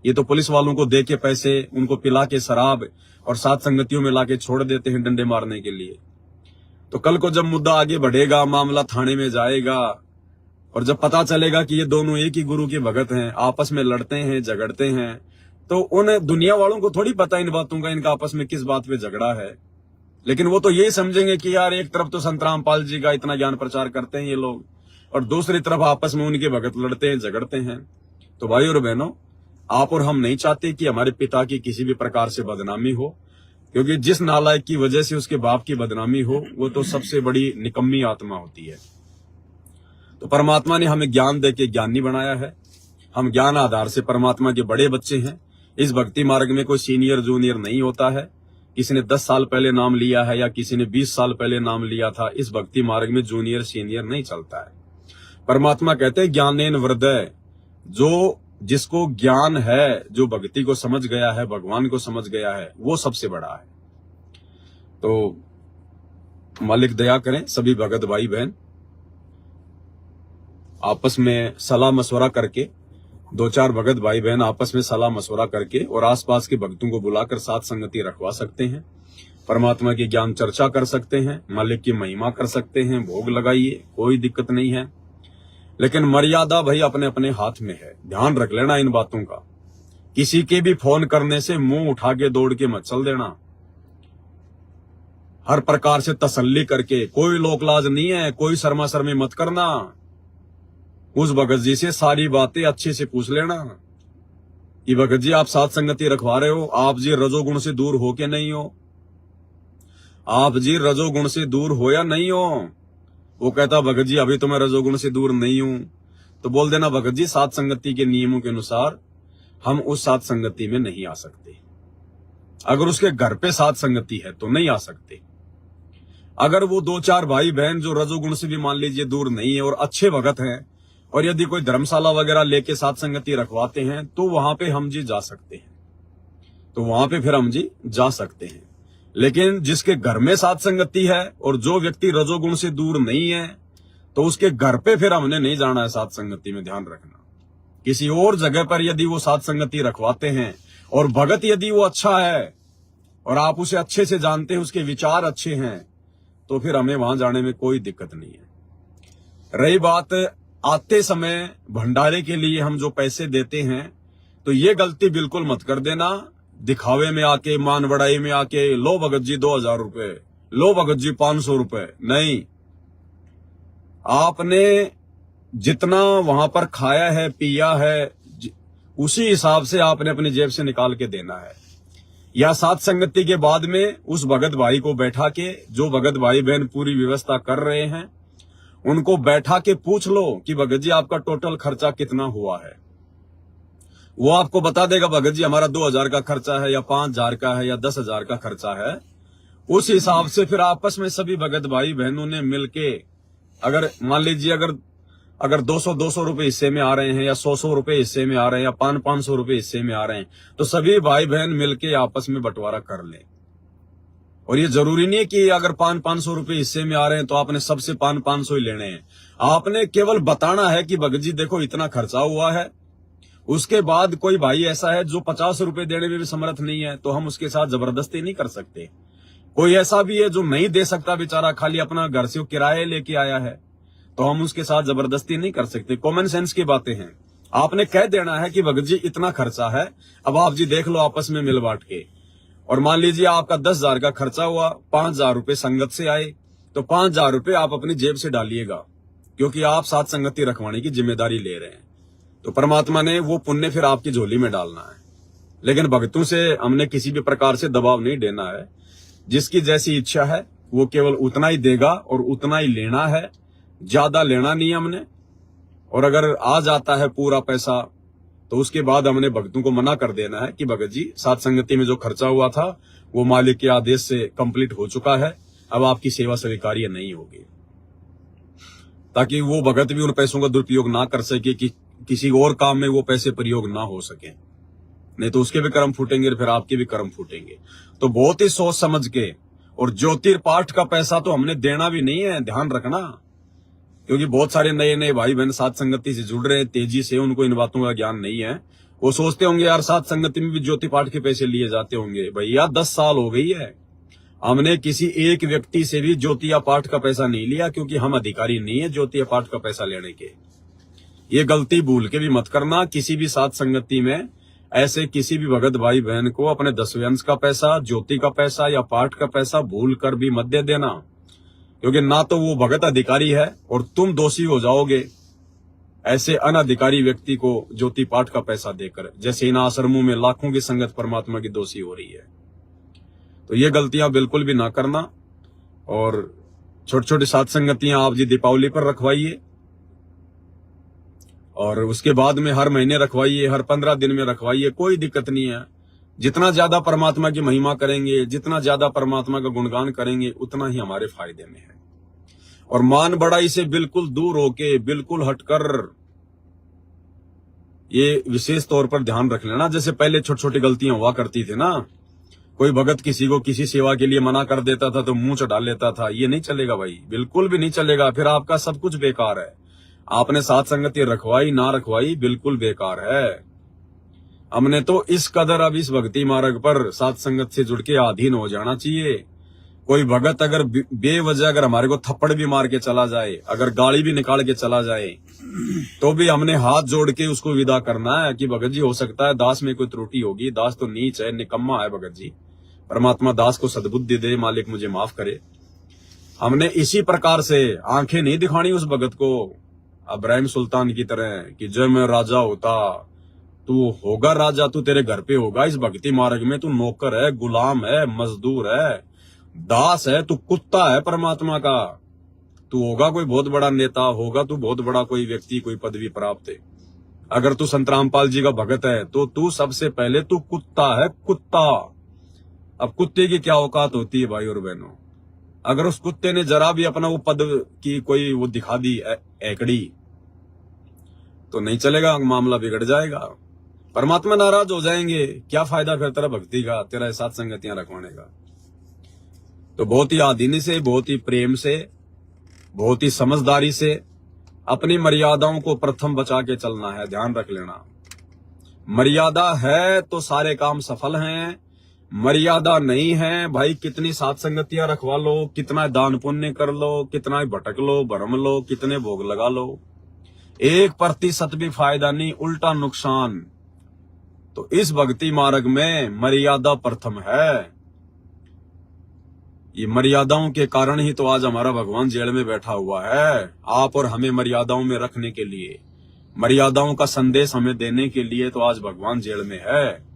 ये तो पुलिस वालों को दे के पैसे, उनको पिला के शराब और साथ संगतियों में लाके छोड़ देते हैं डंडे मारने के लिए। तो कल को जब मुद्दा आगे बढ़ेगा, मामला थाने में जाएगा और जब पता चलेगा कि ये दोनों एक ही गुरु के भगत हैं, आपस में लड़ते हैं, झगड़ते हैं, तो उन दुनिया वालों को थोड़ी पता इन बातों का, इनका आपस में किस बात पे झगड़ा है। लेकिन वो तो यही समझेंगे कि यार एक तरफ तो संत रामपाल जी का इतना ज्ञान प्रचार करते हैं ये लोग, और दूसरी तरफ आपस में उनके भगत लड़ते हैं, झगड़ते हैं। तो भाई और बहनों, आप और हम नहीं चाहते कि हमारे पिता की किसी भी प्रकार से बदनामी हो, क्योंकि जिस नालायक की वजह से उसके बाप की बदनामी हो वो तो सबसे बड़ी निकम्मी आत्मा होती है। तो परमात्मा ने हमें ज्ञान देके ज्ञानी बनाया है। हम ज्ञान आधार से परमात्मा के बड़े बच्चे हैं। इस भक्ति मार्ग में कोई सीनियर जूनियर नहीं होता है। किसी ने 10 साल पहले नाम लिया है या किसी ने 20 साल पहले नाम लिया था, इस भक्ति मार्ग में जूनियर सीनियर नहीं चलता है। परमात्मा कहते हैं ज्ञानेन वृद्धय, जो जिसको ज्ञान है, जो भक्ति को समझ गया है, भगवान को समझ गया है, वो सबसे बड़ा है। तो मालिक दया करें, सभी भगत भाई बहन आपस में सलाह मशवरा करके, 2-4 भगत भाई बहन आपस में सलाह मशवरा करके और आसपास के भक्तों को बुलाकर साथ संगति रखवा सकते हैं। परमात्मा की ज्ञान चर्चा कर सकते हैं, मालिक की महिमा कर सकते हैं, भोग लगाइए, कोई दिक्कत नहीं है। लेकिन मर्यादा भाई अपने अपने हाथ में है, ध्यान रख लेना इन बातों का। किसी के भी फोन करने से मुंह उठा के दौड़ के मत चल देना। हर प्रकार से तसल्ली करके, कोई लोकलाज नहीं है, कोई शर्मा शर्मी मत करना। उस भगत जी से सारी बातें अच्छे से पूछ लेना कि भगत जी आप साथ संगति रखवा रहे हो, आप जी रजोगुण से दूर हो के नहीं हो, आप जी रजोगुण से दूर हो या नहीं हो। वो कहता भगत जी अभी तो मैं रजोगुण से दूर नहीं हूं, तो बोल देना भगत जी साथ संगति के नियमों के अनुसार हम उस साथ संगति में नहीं आ सकते। अगर उसके घर पे साथ संगति है तो नहीं आ सकते। अगर वो 2-4 भाई बहन जो रजोगुण से भी मान लीजिए दूर नहीं है और अच्छे भगत हैं, और यदि कोई धर्मशाला वगैरह लेके साथ संगति रखवाते हैं, तो वहां पे हम जी जा सकते हैं, तो वहां पे फिर हम जी जा सकते हैं। लेकिन जिसके घर में साथ संगति है और जो व्यक्ति रजोगुण से दूर नहीं है, तो उसके घर पे फिर हमने नहीं जाना है साथ संगति में, ध्यान रखना। किसी और जगह पर यदि वो साथ संगति रखवाते हैं और भगत यदि वो अच्छा है और आप उसे अच्छे से जानते हैं, उसके विचार अच्छे हैं, तो फिर हमें वहां जाने में कोई दिक्कत नहीं है। रही बात आते समय भंडारे के लिए हम जो पैसे देते हैं, तो ये गलती बिल्कुल मत कर देना दिखावे में आके, मान बढ़ाई में आके, लो भगत जी 2000 रुपए, लो भगत जी 500 रुपए। नहीं, आपने जितना वहां पर खाया है, पिया है, उसी हिसाब से आपने अपनी जेब से निकाल के देना है। या साथ संगति के बाद में उस भगत भाई को बैठा के, जो भगत भाई बहन पूरी व्यवस्था कर रहे हैं, उनको बैठा के पूछ लो कि भगत जी आपका टोटल खर्चा कितना हुआ है। वो आपको बता देगा भगत जी हमारा 2000 का खर्चा है या 5000 का है या 10,000 का खर्चा है। उस हिसाब से फिर आपस में सभी भगत भाई बहनों ने मिलके, अगर मान लीजिए अगर 200 रुपए हिस्से में आ रहे हैं या 100 रुपए हिस्से में आ रहे हैं या 500 रुपए हिस्से में आ रहे हैं, तो सभी भाई बहन मिलके आपस में बंटवारा कर लें। और ये जरूरी नहीं है कि अगर 500 रुपए हिस्से में आ रहे हैं तो आपने सबसे 500 ही लेने हैं। आपने केवल बताना है कि भगत जी देखो इतना खर्चा हुआ है। उसके बाद कोई भाई ऐसा है जो 50 रुपए देने में भी समर्थ नहीं है, तो हम उसके साथ जबरदस्ती नहीं कर सकते। कोई ऐसा भी है जो नहीं दे सकता बेचारा, खाली अपना घर से किराए लेके आया है, तो हम उसके साथ जबरदस्ती नहीं कर सकते। कॉमन सेंस की बातें हैं। आपने कह देना है कि भगत जी इतना खर्चा है, अब आप जी देख लो आपस में मिल बांट के। और मान लीजिए आपका 10,000 का खर्चा हुआ, 5,000 रुपए संगत से आए, तो 5,000 रुपए आप अपनी जेब से डालिएगा, क्योंकि आप साथ संगति रखवाने की जिम्मेदारी ले रहे हैं। तो परमात्मा ने वो पुण्य फिर आपकी झोली में डालना है। लेकिन भक्तों से हमने किसी भी प्रकार से दबाव नहीं देना है। जिसकी जैसी इच्छा है वो केवल उतना ही देगा और उतना ही लेना है, ज्यादा लेना नहीं हमने। और अगर आ जाता है पूरा पैसा तो उसके बाद हमने भक्तों को मना कर देना है कि भगत जी साथ संगति में जो खर्चा हुआ था वो मालिक के आदेश से कंप्लीट हो चुका है, अब आपकी सेवा स्वीकार्य नहीं होगी, ताकि वो भगत भी उन पैसों का दुरुपयोग ना कर सके कि किसी और काम में वो पैसे प्रयोग ना हो सके, नहीं तो उसके भी कर्म फूटेंगे और फिर आपके भी कर्म फूटेंगे। तो बहुत ही सोच समझ के, और ज्योतिर्पाठ का पैसा तो हमने देना भी नहीं है, ध्यान रखना, क्योंकि बहुत सारे नए नए भाई बहन साथ संगति से जुड़ रहे हैं तेजी से, उनको इन बातों का ज्ञान नहीं है। वो सोचते होंगे यार साथ संगति में भी ज्योति पाठ के पैसे लिए जाते होंगे। भैया 10 साल हो गई है, हमने किसी एक व्यक्ति से भी ज्योतिया पाठ का पैसा नहीं लिया, क्योंकि हम अधिकारी नहीं है ज्योतिया पाठ का पैसा लेने के। ये गलती भूल के भी मत करना। किसी भी साथ संगति में ऐसे किसी भी भगत भाई बहन को अपने 10वें अंश का पैसा, ज्योति का पैसा या पाठ का पैसा भूल कर भी मत दे देना, क्योंकि ना तो वो भगत अधिकारी है और तुम दोषी हो जाओगे ऐसे अनधिकारी व्यक्ति को ज्योति पाठ का पैसा देकर, जैसे इन आश्रमों में लाखों की संगत परमात्मा की दोषी हो रही है। तो ये गलतियां बिल्कुल भी ना करना। और छोटी छोटी साथ संगतियां आप जी दीपावली पर रखवाइए, और उसके बाद में हर महीने रखवाइए, हर 15 दिन में रखवाइए, कोई दिक्कत नहीं है। जितना ज्यादा परमात्मा की महिमा करेंगे, जितना ज्यादा परमात्मा का गुणगान करेंगे, उतना ही हमारे फायदे में है। और मान बढ़ाई से बिल्कुल दूर होके, बिल्कुल हटकर, ये विशेष तौर पर ध्यान रख लेना। जैसे पहले छोटी छोटी गलतियां हुआ करती थी ना, कोई भगत किसी को किसी सेवा के लिए मना कर देता था तो मुंह चढ़ा लेता था, ये नहीं चलेगा भाई, बिल्कुल भी नहीं चलेगा। फिर आपका सब कुछ बेकार है। आपने साथ संगति रखवाई ना रखवाई बिल्कुल बेकार है। हमने तो इस कदर अब इस भक्ति मार्ग पर साथ संगत से जुड़ के अधीन हो जाना चाहिए। कोई भगत अगर बेवजह अगर हमारे को थप्पड़ भी मार के चला जाए, अगर गाली भी निकाल के चला जाए, तो भी हमने हाथ जोड़ के उसको विदा करना है कि भगत जी हो सकता है दास में कोई त्रुटि होगी, दास तो नीच है, निकम्मा है भगत जी, परमात्मा दास को सद्बुद्धि दे, मालिक मुझे माफ करे। हमने इसी प्रकार से आंखें नहीं दिखानी उस भगत को इब्राहिम सुल्तान की तरह कि जब मैं राजा होता, तू होगा राजा, तू तेरे घर पे होगा। इस भक्ति मार्ग में तू नौकर है, गुलाम है, मजदूर है, दास है, तू कुत्ता है परमात्मा का। तू होगा कोई बहुत बड़ा नेता, होगा तू बहुत बड़ा कोई व्यक्ति, कोई पदवी प्राप्त है। अगर तू संत रामपाल जी का भगत है तो तू सबसे पहले तू कुत्ता है, कुत्ता। अब कुत्ते की क्या औकात होती है भाई और बहनों? अगर उस कुत्ते ने जरा भी अपना वो पद की कोई वो दिखा दी एकड़ी, तो नहीं चलेगा, मामला बिगड़ जाएगा, परमात्मा नाराज हो जाएंगे। क्या फायदा फिर तेरा भक्ति का, तेरा साथ संगतियां रखवाने का? तो बहुत ही आधीनी से, बहुत ही प्रेम से, बहुत ही समझदारी से अपनी मर्यादाओं को प्रथम बचा के चलना है। ध्यान रख लेना, मर्यादा है तो सारे काम सफल हैं, मर्यादा नहीं है भाई कितनी साथ संगतियां रखवा लो, कितना दान पुण्य कर लो, कितना भटक लो, भरम लो, कितने भोग लगा लो, 1% भी फायदा नहीं, उल्टा नुकसान। तो इस भक्ति मार्ग में मर्यादा प्रथम है। ये मर्यादाओं के कारण ही तो आज हमारा भगवान जेल में बैठा हुआ है, आप और हमें मर्यादाओं में रखने के लिए, मर्यादाओं का संदेश हमें देने के लिए तो आज भगवान जेल में है।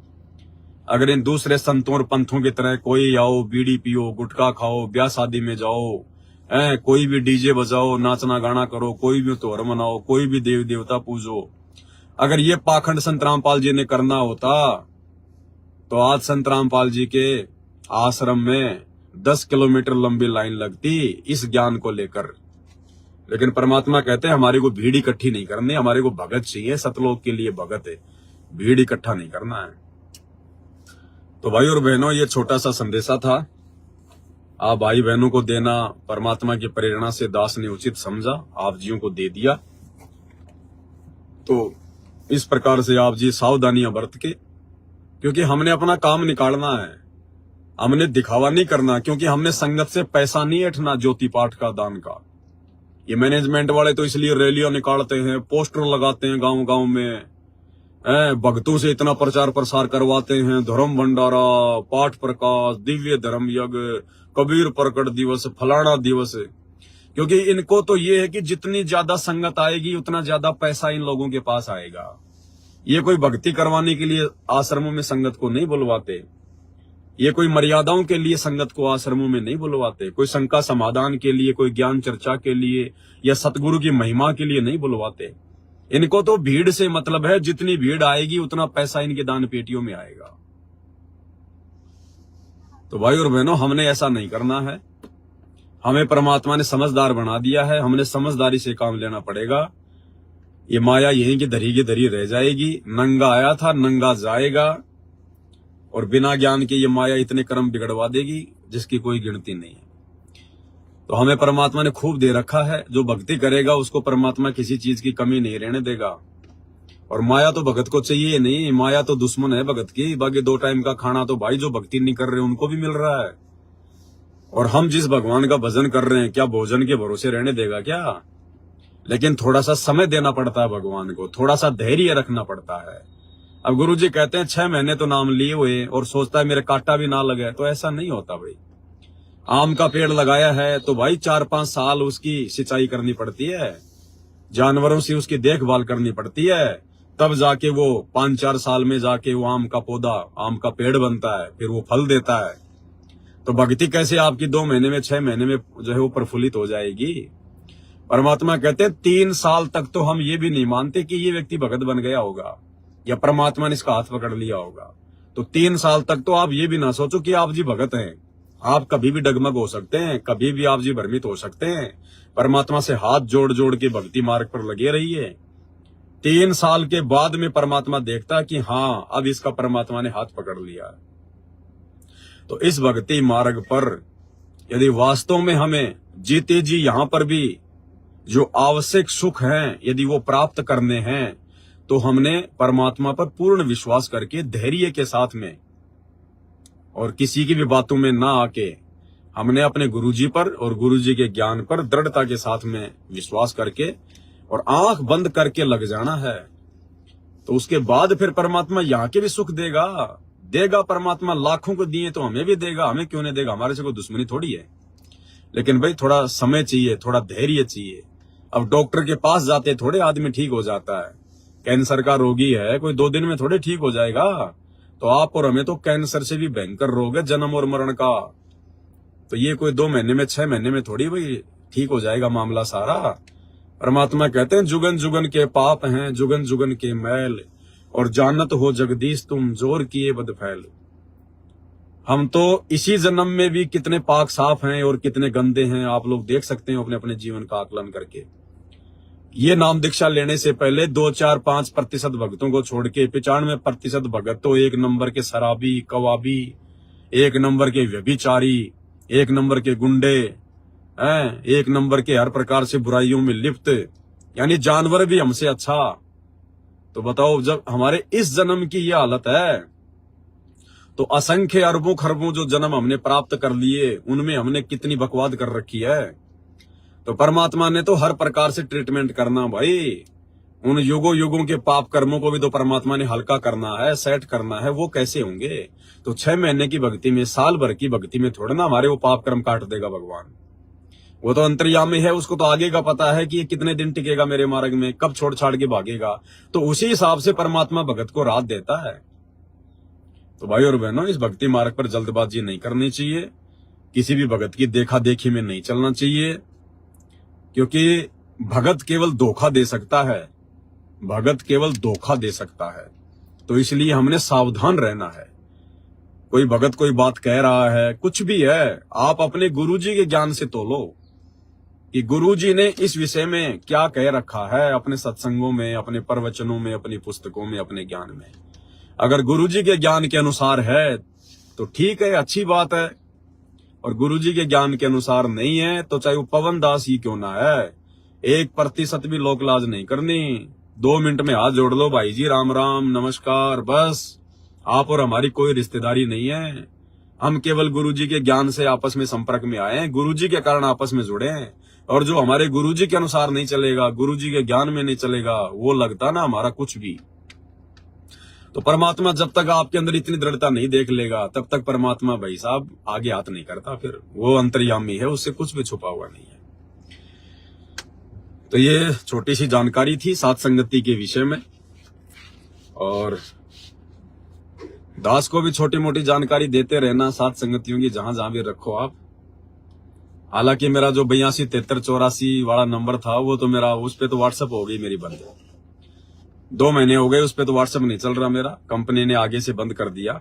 अगर इन दूसरे संतों और पंथों की तरह कोई आओ, बीड़ी पियो, गुटखा खाओ, ब्याह शादी में जाओ, कोई भी डीजे बजाओ, नाचना गाना करो, कोई भी त्योहार मनाओ, कोई भी देव देवता पूजो, अगर ये पाखंड संत रामपाल जी ने करना होता तो आज संत रामपाल जी के आश्रम में 10 किलोमीटर लंबी लाइन लगती इस ज्ञान को लेकर। लेकिन परमात्मा कहते हैं हमारे को भीड़ इकट्ठी नहीं करनी, हमारे को भगत चाहिए, सतलोक के लिए भगत है, भीड़ इकट्ठा नहीं करना है। तो भाई और बहनों, ये छोटा सा संदेशा था, आप भाई बहनों को देना परमात्मा की प्रेरणा से दास ने उचित समझा, आप जियों को दे दिया। तो इस प्रकार से आप जी सावधानियां बरत के, क्योंकि हमने अपना काम निकालना है, हमने दिखावा नहीं करना, क्योंकि हमने संगत से पैसा नहीं ऐठना ज्योति पाठ का, दान का। ये मैनेजमेंट वाले तो इसलिए रैलियां निकालते हैं, पोस्टर लगाते हैं गांव गांव में, भक्तों से इतना प्रचार प्रसार करवाते हैं, धर्म भंडारा, पाठ प्रकाश, दिव्य धर्म यज्ञ, कबीर प्रकट दिवस, फलाना दिवस। क्योंकि इनको तो ये है कि जितनी ज्यादा संगत आएगी उतना ज्यादा पैसा इन लोगों के पास आएगा। ये कोई भक्ति करवाने के लिए आश्रमों में संगत को नहीं बुलवाते, ये कोई मर्यादाओं के लिए संगत को आश्रमों में नहीं बुलवाते, कोई शंका समाधान के लिए, कोई ज्ञान चर्चा के लिए या सतगुरु की महिमा के लिए नहीं बुलवाते। इनको तो भीड़ से मतलब है, जितनी भीड़ आएगी उतना पैसा इनके दान पेटियों में आएगा। तो भाई और बहनों, हमने ऐसा नहीं करना है। हमें परमात्मा ने समझदार बना दिया है, हमने समझदारी से काम लेना पड़ेगा। ये माया यहीं की धरी रह जाएगी। नंगा आया था, नंगा जाएगा, और बिना ज्ञान के ये माया इतने कर्म बिगड़वा देगी जिसकी कोई गिनती नहीं है। तो हमें परमात्मा ने खूब दे रखा है, जो भक्ति करेगा उसको परमात्मा किसी चीज की कमी नहीं रहने देगा। और माया तो भगत को चाहिए नहीं, माया तो दुश्मन है भगत की। बाकी 2 टाइम का खाना तो भाई जो भक्ति नहीं कर रहे उनको भी मिल रहा है। और हम जिस भगवान का भजन कर रहे हैं, क्या भोजन के भरोसे रहने देगा क्या? लेकिन थोड़ा सा समय देना पड़ता है भगवान को, थोड़ा सा धैर्य रखना पड़ता है। अब गुरुजी कहते हैं 6 महीने तो नाम लिए हुए और सोचता है मेरे कांटा भी ना लगे, तो ऐसा नहीं होता भाई। आम का पेड़ लगाया है तो भाई 4-5 साल उसकी सिंचाई करनी पड़ती है, जानवरों से उसकी देखभाल करनी पड़ती है, तब जाके वो 5-4 साल में जाके वो आम का पौधा, आम का पेड़ बनता है, फिर वो फल देता है। तो भक्ति कैसे आपकी 2 महीने में, 6 महीने में जो है वो प्रफुल्लित हो जाएगी? परमात्मा कहते हैं 3 साल तक तो हम ये भी नहीं मानते कि ये व्यक्ति भगत बन गया होगा या परमात्मा ने इसका हाथ पकड़ लिया होगा। तो 3 साल तक तो आप ये भी ना सोचो कि आप जी भगत हैं। आप कभी भी डगमग हो सकते हैं, कभी भी आप जी भ्रमित हो सकते हैं। परमात्मा से हाथ जोड़ जोड़ के भक्ति मार्ग पर लगे रहिए। 3 साल के बाद में परमात्मा देखता कि हाँ, अब इसका परमात्मा ने हाथ पकड़ लिया। तो इस भक्ति मार्ग पर यदि वास्तव में हमें जीते जी यहां पर भी जो आवश्यक सुख हैं यदि वो प्राप्त करने हैं, तो हमने परमात्मा पर पूर्ण विश्वास करके धैर्य के साथ में और किसी की भी बातों में ना आके हमने अपने गुरुजी पर और गुरुजी के ज्ञान पर दृढ़ता के साथ में विश्वास करके और आंख बंद करके लग जाना है। तो उसके बाद फिर परमात्मा यहाँ के भी सुख देगा परमात्मा। लाखों को दिए तो हमें भी देगा, हमें क्यों नहीं देगा? हमारे से कोई दुश्मनी थोड़ी है। लेकिन भाई थोड़ा समय चाहिए, थोड़ा धैर्य चाहिए। अब डॉक्टर के पास जाते थोड़े आदमी ठीक हो जाता है। कैंसर का रोगी है, कोई 2 दिन में थोड़े ठीक हो जाएगा। तो आप और हमें तो कैंसर से भी भयंकर रोग है, जन्म और मरण का। तो ये कोई 2 महीने में, 6 महीने में थोड़ी भाई ठीक हो जाएगा मामला सारा। परमात्मा कहते हैं जुगन जुगन के पाप हैं, जुगन जुगन के मैल, और जानत हो जगदीश तुम जोर किए बद फैल। हम तो इसी जन्म में भी कितने पाक साफ हैं और कितने गंदे हैं, आप लोग देख सकते हैं अपने अपने जीवन का आकलन करके। ये नाम दीक्षा लेने से पहले 2-4-5% भक्तों को छोड़ के 95% भगत तो 1 नंबर के शराबी, कवाबी, 1 नंबर के व्यभिचारी, 1 नंबर के गुंडे, 1 नंबर के हर प्रकार से बुराइयों में लिप्त, यानी जानवर भी हमसे अच्छा। तो बताओ, जब हमारे इस जन्म की ये हालत है, तो असंख्य अरबों खरबों जो जन्म हमने प्राप्त कर लिए, उनमें हमने कितनी बकवाद कर रखी है। तो परमात्मा ने तो हर प्रकार से ट्रीटमेंट करना भाई। उन युगों युगों के पाप कर्मों को भी तो परमात्मा ने हल्का करना है, सेट करना है। वो कैसे होंगे? तो 6 महीने की भक्ति में, साल भर की भक्ति में थोड़ा ना हमारे वो पाप कर्म काट देगा भगवान। वो तो अंतर्यामी है, उसको तो आगे का पता है कि ये कितने दिन टिकेगा मेरे मार्ग में, कब छोड़ छाड़ के भागेगा। तो उसी हिसाब से परमात्मा भगत को राहत देता है। तो भाई और बहनों, इस भक्ति मार्ग पर जल्दबाजी नहीं करनी चाहिए, किसी भी भगत की देखा देखी में नहीं चलना चाहिए, क्योंकि भगत केवल धोखा दे सकता है, भगत केवल धोखा दे सकता है। तो इसलिए हमने सावधान रहना है। कोई भगत कोई बात कह रहा है, कुछ भी है, आप अपने गुरुजी के ज्ञान से तोलो कि गुरुजी ने इस विषय में क्या कह रखा है अपने सत्संगों में, अपने प्रवचनों में, अपनी पुस्तकों में, अपने ज्ञान में। अगर गुरुजी के ज्ञान के अनुसार है तो ठीक है, अच्छी बात है। और गुरुजी के ज्ञान के अनुसार नहीं है तो चाहे वो पवन दास ही क्यों ना है, 1% भी लोक लाज नहीं करनी। 2 मिनट में हाथ जोड़ लो, भाई जी राम राम नमस्कार, बस। आप और हमारी कोई रिश्तेदारी नहीं है। हम केवल गुरुजी के ज्ञान से आपस में संपर्क में आए हैं, गुरुजी के कारण आपस में जुड़े हैं। और जो हमारे गुरुजी के अनुसार नहीं चलेगा, गुरुजी के ज्ञान में नहीं चलेगा, वो लगता ना हमारा कुछ भी। तो परमात्मा जब तक आपके अंदर इतनी दृढ़ता नहीं देख लेगा, तब तक परमात्मा भाई साहब आगे हाथ नहीं करता। फिर वो अंतर्यामी है, उससे कुछ भी छुपा हुआ नहीं है। तो ये छोटी सी जानकारी थी सात संगति के विषय में। और दास को भी छोटी मोटी जानकारी देते रहना सात संगतियों की, जहां जहां भी रखो आप। हालांकि मेरा जो 82 73 84 वाला नंबर था, वो तो मेरा उस पे तो व्हाट्सएप हो गई मेरी बंद। 2 महीने हो गए उस पे तो व्हाट्सएप नहीं चल रहा मेरा, कंपनी ने आगे से बंद कर दिया।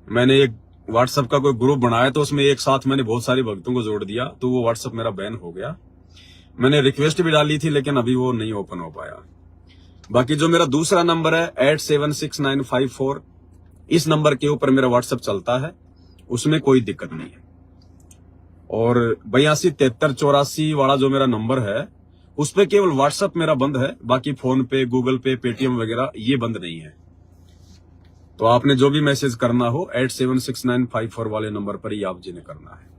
मैंने एक व्हाट्सएप का कोई ग्रुप बनाया, तो उसमें एक साथ मैंने बहुत सारे भक्तों को जोड़ दिया, तो वो व्हाट्सएप मेरा बैन हो गया। मैंने रिक्वेस्ट भी डाली थी, लेकिन अभी वो नहीं ओपन हो पाया। बाकी जो मेरा दूसरा नंबर है 876954, इस नंबर के ऊपर मेरा व्हाट्सएप चलता है, उसमें कोई दिक्कत नहीं है। और 82 73 84 वाला जो मेरा नंबर है, उस पे केवल व्हाट्सएप मेरा बंद है, बाकी फोन पे, गूगल पे, पेटीएम वगैरह ये बंद नहीं है। तो आपने जो भी मैसेज करना हो 876954 वाले नंबर पर ही आप जिन्हें करना है।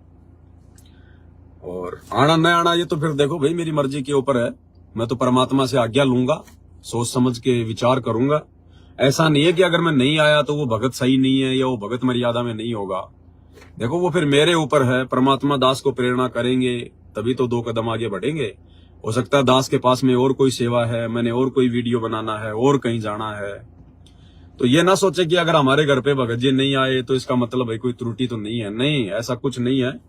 और आना न आना ये तो फिर देखो भाई, मेरी मर्जी के ऊपर है। मैं तो परमात्मा से आज्ञा लूंगा, सोच समझ के विचार करूंगा। ऐसा नहीं है कि अगर मैं नहीं आया तो वो भगत सही नहीं है या वो भगत मर्यादा में नहीं होगा। देखो वो फिर मेरे ऊपर है। परमात्मा दास को प्रेरणा करेंगे तभी तो 2 कदम आगे बढ़ेंगे। हो सकता है दास के पास में और कोई सेवा है, मैंने और कोई वीडियो बनाना है, और कहीं जाना है। तो ये ना सोचे कि अगर हमारे घर पे भगत जी नहीं आए तो इसका मतलब है कोई त्रुटि तो नहीं है। नहीं, ऐसा कुछ नहीं है।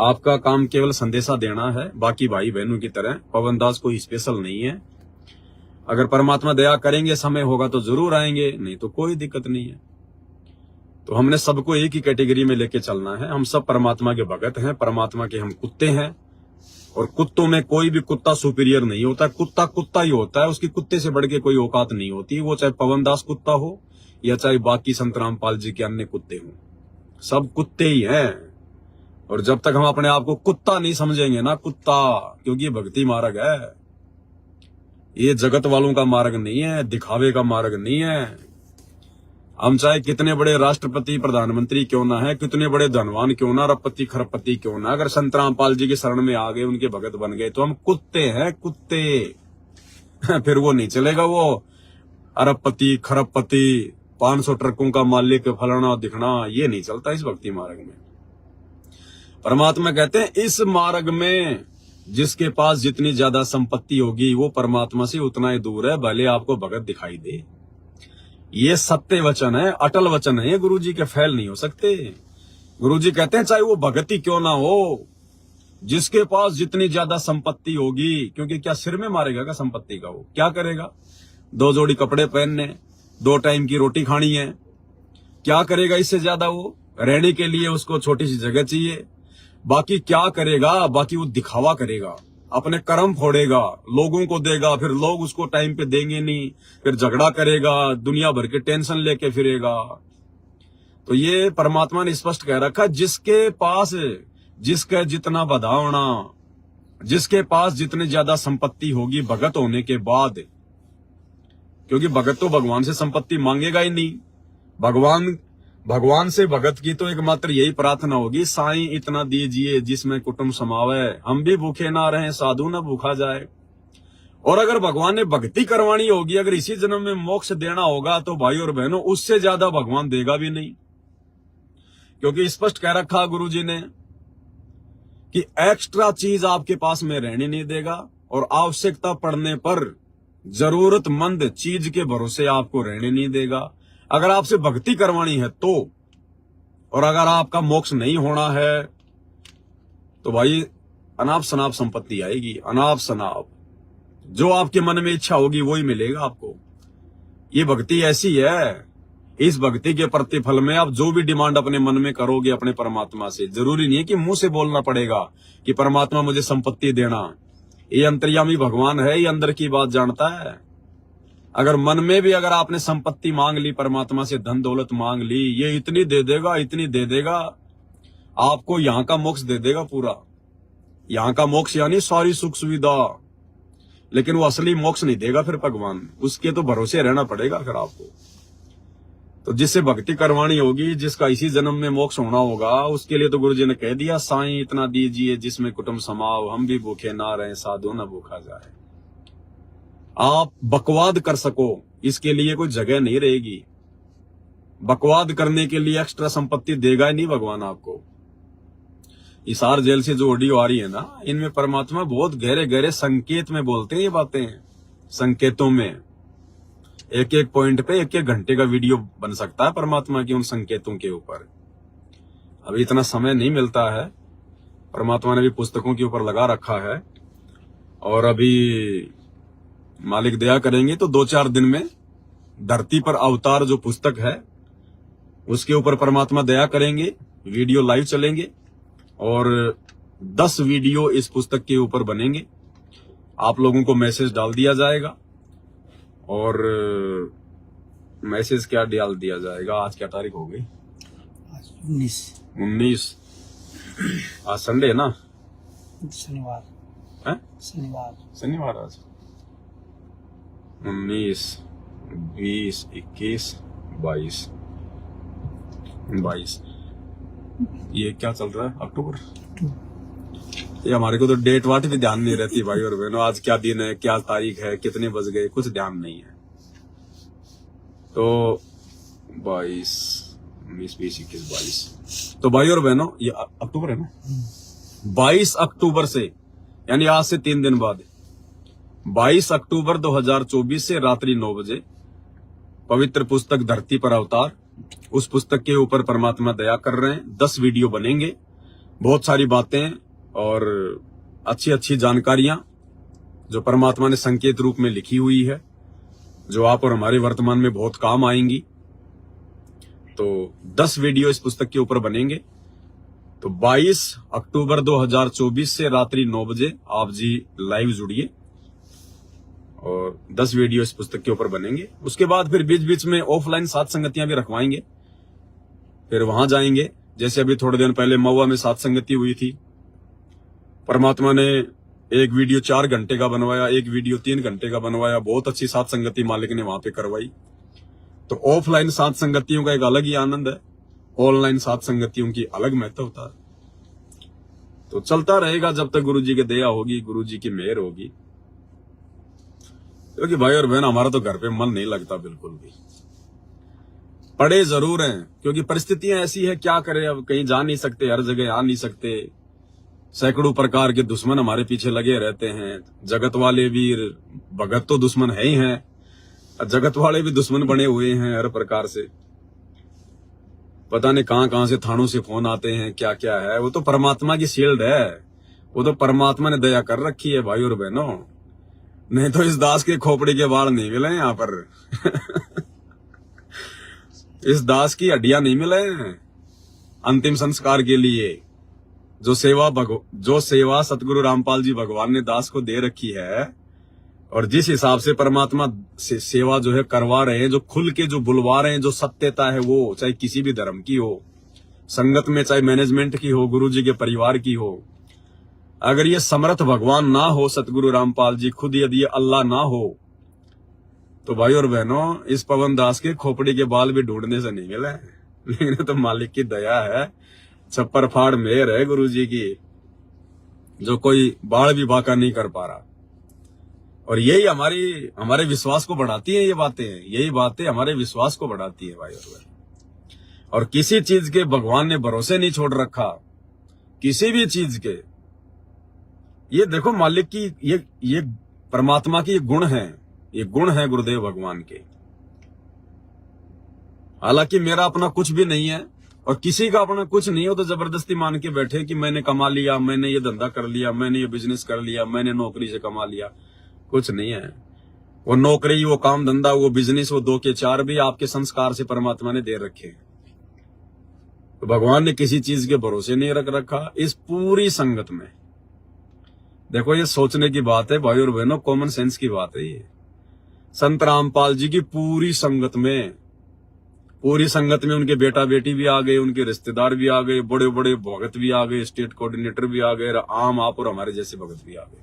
आपका काम केवल संदेशा देना है, बाकी भाई बहनों की तरह पवन दास कोई स्पेशल नहीं है। अगर परमात्मा दया करेंगे, समय होगा तो जरूर आएंगे, नहीं तो कोई दिक्कत नहीं है। तो हमने सबको एक ही कैटेगरी में लेके चलना है। हम सब परमात्मा के भगत हैं, परमात्मा के हम कुत्ते हैं। और कुत्तों में कोई भी कुत्ता सुपीरियर नहीं होता, कुत्ता कुत्ता ही होता है, उसकी कुत्ते से बढ़ के कोई औकात नहीं होती। वो चाहे पवन दास कुत्ता हो या चाहे बाकी संत रामपाल जी के अन्य कुत्ते हों, सब कुत्ते ही हैं। और जब तक हम अपने आप को कुत्ता नहीं समझेंगे ना, कुत्ता, क्योंकि ये भक्ति मार्ग है, ये जगत वालों का मार्ग नहीं है, दिखावे का मार्ग नहीं है। हम चाहे कितने बड़े राष्ट्रपति प्रधानमंत्री क्यों ना है, कितने बड़े धनवान क्यों ना, अरबपति खरबपति क्यों ना, अगर संत रामपाल जी के शरण में आ गए, उनके भगत बन गए, तो हम कुत्ते हैं, कुत्ते। फिर वो नहीं चलेगा, वो अरबपति खरबपति 500 ट्रकों का मालिक फलाना दिखना, ये नहीं चलता इस भक्ति मार्ग में। परमात्मा कहते हैं इस मार्ग में जिसके पास जितनी ज्यादा संपत्ति होगी वो परमात्मा से उतना ही दूर है, भले आपको भगत दिखाई दे। ये सत्य वचन है, अटल वचन है, ये गुरुजी के फैल नहीं हो सकते। गुरुजी कहते हैं चाहे वो भगत ही क्यों ना हो, जिसके पास जितनी ज्यादा संपत्ति होगी, क्योंकि क्या सिर में मारेगा क्या संपत्ति का, वो क्या करेगा? 2 जोड़ी कपड़े पहनने, 2 टाइम की रोटी खानी है, क्या करेगा इससे ज्यादा? वो रहने के लिए उसको छोटी सी जगह चाहिए। बाकी क्या करेगा? बाकी वो दिखावा करेगा, अपने कर्म फोड़ेगा, लोगों को देगा, फिर लोग उसको टाइम पे देंगे नहीं, फिर झगड़ा करेगा, दुनिया भर के टेंशन लेके फिरेगा। तो ये परमात्मा ने स्पष्ट कह रखा, जिसके पास जिसका जितना बधावना, जिसके पास जितनी ज्यादा संपत्ति होगी भगत होने के बाद, क्योंकि भगत तो भगवान से संपत्ति मांगेगा ही नहीं। भगवान से भगत की तो एकमात्र यही प्रार्थना होगी, साईं इतना दीजिए जिसमें कुटुंब समावे, हम भी भूखे ना रहें, साधु ना भूखा जाए। और अगर भगवान ने भक्ति करवानी होगी, अगर इसी जन्म में मोक्ष देना होगा, तो भाई और बहनों उससे ज्यादा भगवान देगा भी नहीं। क्योंकि स्पष्ट कह रखा गुरु जी ने कि एक्स्ट्रा चीज आपके पास में रहने नहीं देगा, और आवश्यकता पड़ने पर जरूरतमंद चीज के भरोसे आपको रहने नहीं देगा। अगर आपसे भक्ति करवानी है तो, और अगर आपका मोक्ष नहीं होना है तो भाई अनाप शनाप संपत्ति आएगी, अनाप शनाप। जो आपके मन में इच्छा होगी वही मिलेगा आपको। ये भक्ति ऐसी है, इस भक्ति के प्रतिफल में आप जो भी डिमांड अपने मन में करोगे अपने परमात्मा से, जरूरी नहीं है कि मुंह से बोलना पड़ेगा कि परमात्मा मुझे संपत्ति देना। ये अंतर्यामी भगवान है, ये अंदर की बात जानता है। अगर मन में भी अगर आपने संपत्ति मांग ली, परमात्मा से धन दौलत मांग ली, ये इतनी दे देगा, इतनी दे देगा, आपको यहाँ का मोक्ष दे देगा पूरा। यहाँ का मोक्ष यानी सारी सुख सुविधा, लेकिन वो असली मोक्ष नहीं देगा फिर भगवान, उसके तो भरोसे रहना पड़ेगा फिर आपको। तो जिससे भक्ति करवानी होगी, जिसका इसी जन्म में मोक्ष होना होगा, उसके लिए तो गुरु जी ने कह दिया, साईं इतना दीजिए जिसमें कुटुंब समाओ, हम भी भूखे ना रहे, साधु न भूखा जाए। आप बकवाद कर सको, इसके लिए कोई जगह नहीं रहेगी। बकवाद करने के लिए एक्स्ट्रा संपत्ति देगा ही नहीं भगवान आपको। हिसार जेल से जो ऑडियो आ रही है ना, इनमें परमात्मा बहुत गहरे गहरे संकेत में बोलते हैं ये बातें, संकेतों में। एक एक पॉइंट पे एक एक घंटे का वीडियो बन सकता है परमात्मा की उन संकेतों के ऊपर। अभी इतना समय नहीं मिलता है, परमात्मा ने भी पुस्तकों के ऊपर लगा रखा है, और अभी मालिक दया करेंगे तो 2-4 दिन में धरती पर अवतार जो पुस्तक है उसके ऊपर परमात्मा दया करेंगे, वीडियो लाइव चलेंगे, और 10 वीडियो इस पुस्तक के ऊपर बनेंगे। आप लोगों को मैसेज डाल दिया जाएगा, और मैसेज क्या डाल दिया जाएगा, आज क्या तारीख हो गई? 19। आज संडे है ना? शनिवार है? शनिवार आज 19, 20, 21, 22। ये क्या चल रहा है? अक्टूबर। ये हमारे को तो डेट वाट भी ध्यान नहीं रहती भाई और बहनों, आज क्या दिन है, क्या तारीख है, कितने बज गए, कुछ ध्यान नहीं है। तो 22, 19, 20, 21, 22। तो भाई और बहनों, ये अक्टूबर है ना? 22 अक्टूबर से, यानी आज से 3 दिन बाद, 22 अक्टूबर 2024 से रात्रि 9 बजे पवित्र पुस्तक धरती पर अवतार, उस पुस्तक के ऊपर परमात्मा दया कर रहे हैं। 10 वीडियो बनेंगे, बहुत सारी बातें और अच्छी अच्छी जानकारियां जो परमात्मा ने संकेत रूप में लिखी हुई है, जो आप और हमारे वर्तमान में बहुत काम आएंगी। तो 10 वीडियो इस पुस्तक के ऊपर बनेंगे। तो 22 अक्टूबर 2024 से रात्रि 9 बजे आप जी लाइव जुड़िए, और 10 वीडियो इस पुस्तक के ऊपर बनेंगे। उसके बाद फिर बीच बीच में ऑफलाइन साथ संगतियां भी रखवाएंगे, फिर वहां जाएंगे। जैसे अभी थोड़े दिन पहले महुआ में साथ संगति हुई थी, परमात्मा ने एक वीडियो 4 घंटे का बनवाया, एक वीडियो 3 घंटे का बनवाया। बहुत अच्छी साथ संगति मालिक ने वहां पे करवाई। तो ऑफलाइन साथ संगतियों का एक अलग ही आनंद है, ऑनलाइन साथ संगतियों की अलग महत्वता है। तो चलता रहेगा जब तक गुरु जी की दया होगी, गुरु जी की मेहर होगी। क्योंकि भाई और बहन, हमारा तो घर पे मन नहीं लगता बिल्कुल भी। पढ़े जरूर हैं, क्योंकि परिस्थितियां ऐसी है, क्या करें अब, कहीं जा नहीं सकते, हर जगह आ नहीं सकते। सैकड़ों प्रकार के दुश्मन हमारे पीछे लगे रहते हैं। जगत वाले भी, भगत तो दुश्मन है ही हैं, जगत वाले भी दुश्मन बने हुए हैं हर प्रकार से। पता नहीं कहां से थानों से फोन आते हैं, क्या क्या है। वो तो परमात्मा की शील्ड है, वो तो परमात्मा ने दया कर रखी है भाई और बहनों। नहीं तो इस दास के खोपड़ी के बाल नहीं मिले यहाँ पर इस दास की हड्डियां नहीं मिले अंतिम संस्कार के लिए। जो सेवा सतगुरु रामपाल जी भगवान ने दास को दे रखी है, और जिस हिसाब से परमात्मा से सेवा जो है करवा रहे हैं, जो खुल के जो बुलवा रहे हैं, जो सत्यता है वो, चाहे किसी भी धर्म की हो, संगत में चाहे मैनेजमेंट की हो, गुरु जी के परिवार की हो, अगर ये समर्थ भगवान ना हो, सतगुरु रामपाल जी खुद, यदि ये अल्लाह ना हो, तो भाई और बहनों, इस पवन दास के खोपड़ी के बाल भी ढूंढने से नहीं मिले। लेकिन तो मालिक की दया है, छप्पर फाड़ मेहर है गुरु जी की, जो कोई बाढ़ भी बाका नहीं कर पा रहा। और यही हमारे विश्वास को बढ़ाती है, ये बातें, यही बातें हमारे विश्वास को बढ़ाती है भाई और बहन। और किसी चीज के भगवान ने भरोसे नहीं छोड़ रखा, किसी भी चीज के। ये देखो मालिक की, ये परमात्मा की गुण है, ये गुण है गुरुदेव भगवान के। हालांकि मेरा अपना कुछ भी नहीं है, और किसी का अपना कुछ नहीं हो तो जबरदस्ती मान के बैठे कि मैंने कमा लिया, मैंने ये धंधा कर लिया, मैंने ये बिजनेस कर लिया, मैंने नौकरी से कमा लिया। कुछ नहीं है। वो नौकरी, वो काम धंधा, वो बिजनेस, वो 2 के 4 भी आपके संस्कार से परमात्मा ने दे रखे हैं। तो भगवान ने किसी चीज के भरोसे नहीं रख रखा। इस पूरी संगत में देखो, ये सोचने की बात है भाई और बहनों, कॉमन सेंस की बात है ये। संत रामपाल जी की पूरी संगत में उनके बेटा बेटी भी आ गए, उनके रिश्तेदार भी आ गए, बड़े बड़े भगत भी आ गए, स्टेट कोऑर्डिनेटर भी आ गए, आम आप और हमारे जैसे भगत भी आ गए।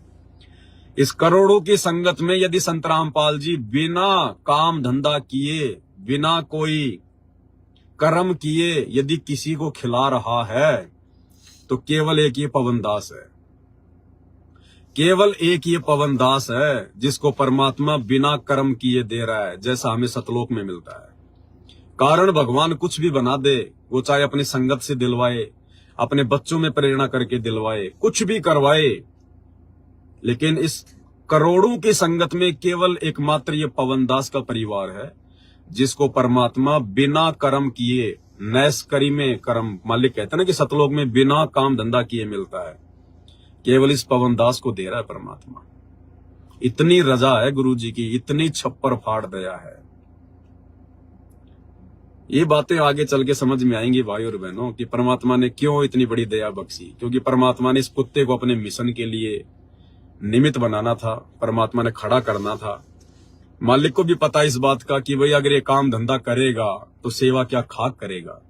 इस करोड़ों की संगत में यदि संत रामपाल जी बिना काम धंधा किए, बिना कोई कर्म किए यदि किसी को खिला रहा है तो केवल एक ये पवन दास है, केवल एक ये पवन दास है जिसको परमात्मा बिना कर्म किए दे रहा है, जैसा हमें सतलोक में मिलता है। कारण भगवान कुछ भी बना दे, वो चाहे अपनी संगत से दिलवाए, अपने बच्चों में प्रेरणा करके दिलवाए, कुछ भी करवाए, लेकिन इस करोड़ों की संगत में केवल एकमात्र ये पवन दास का परिवार है जिसको परमात्मा बिना कर्म किए, नैस करी में कर्म, मालिक कहते हैं ना कि सतलोक में बिना काम धंधा किए मिलता है, केवल इस पवन दास को दे रहा है परमात्मा। इतनी रजा है गुरु जी की, इतनी छप्पर फाड़ दया है। ये बातें आगे चल के समझ में आएंगी भाई और बहनों कि परमात्मा ने क्यों इतनी बड़ी दया बख्शी। क्योंकि परमात्मा ने इस कुत्ते को अपने मिशन के लिए निमित्त बनाना था, परमात्मा ने खड़ा करना था। मालिक को भी पता इस बात का कि भाई अगर ये काम धंधा करेगा तो सेवा क्या खाक करेगा,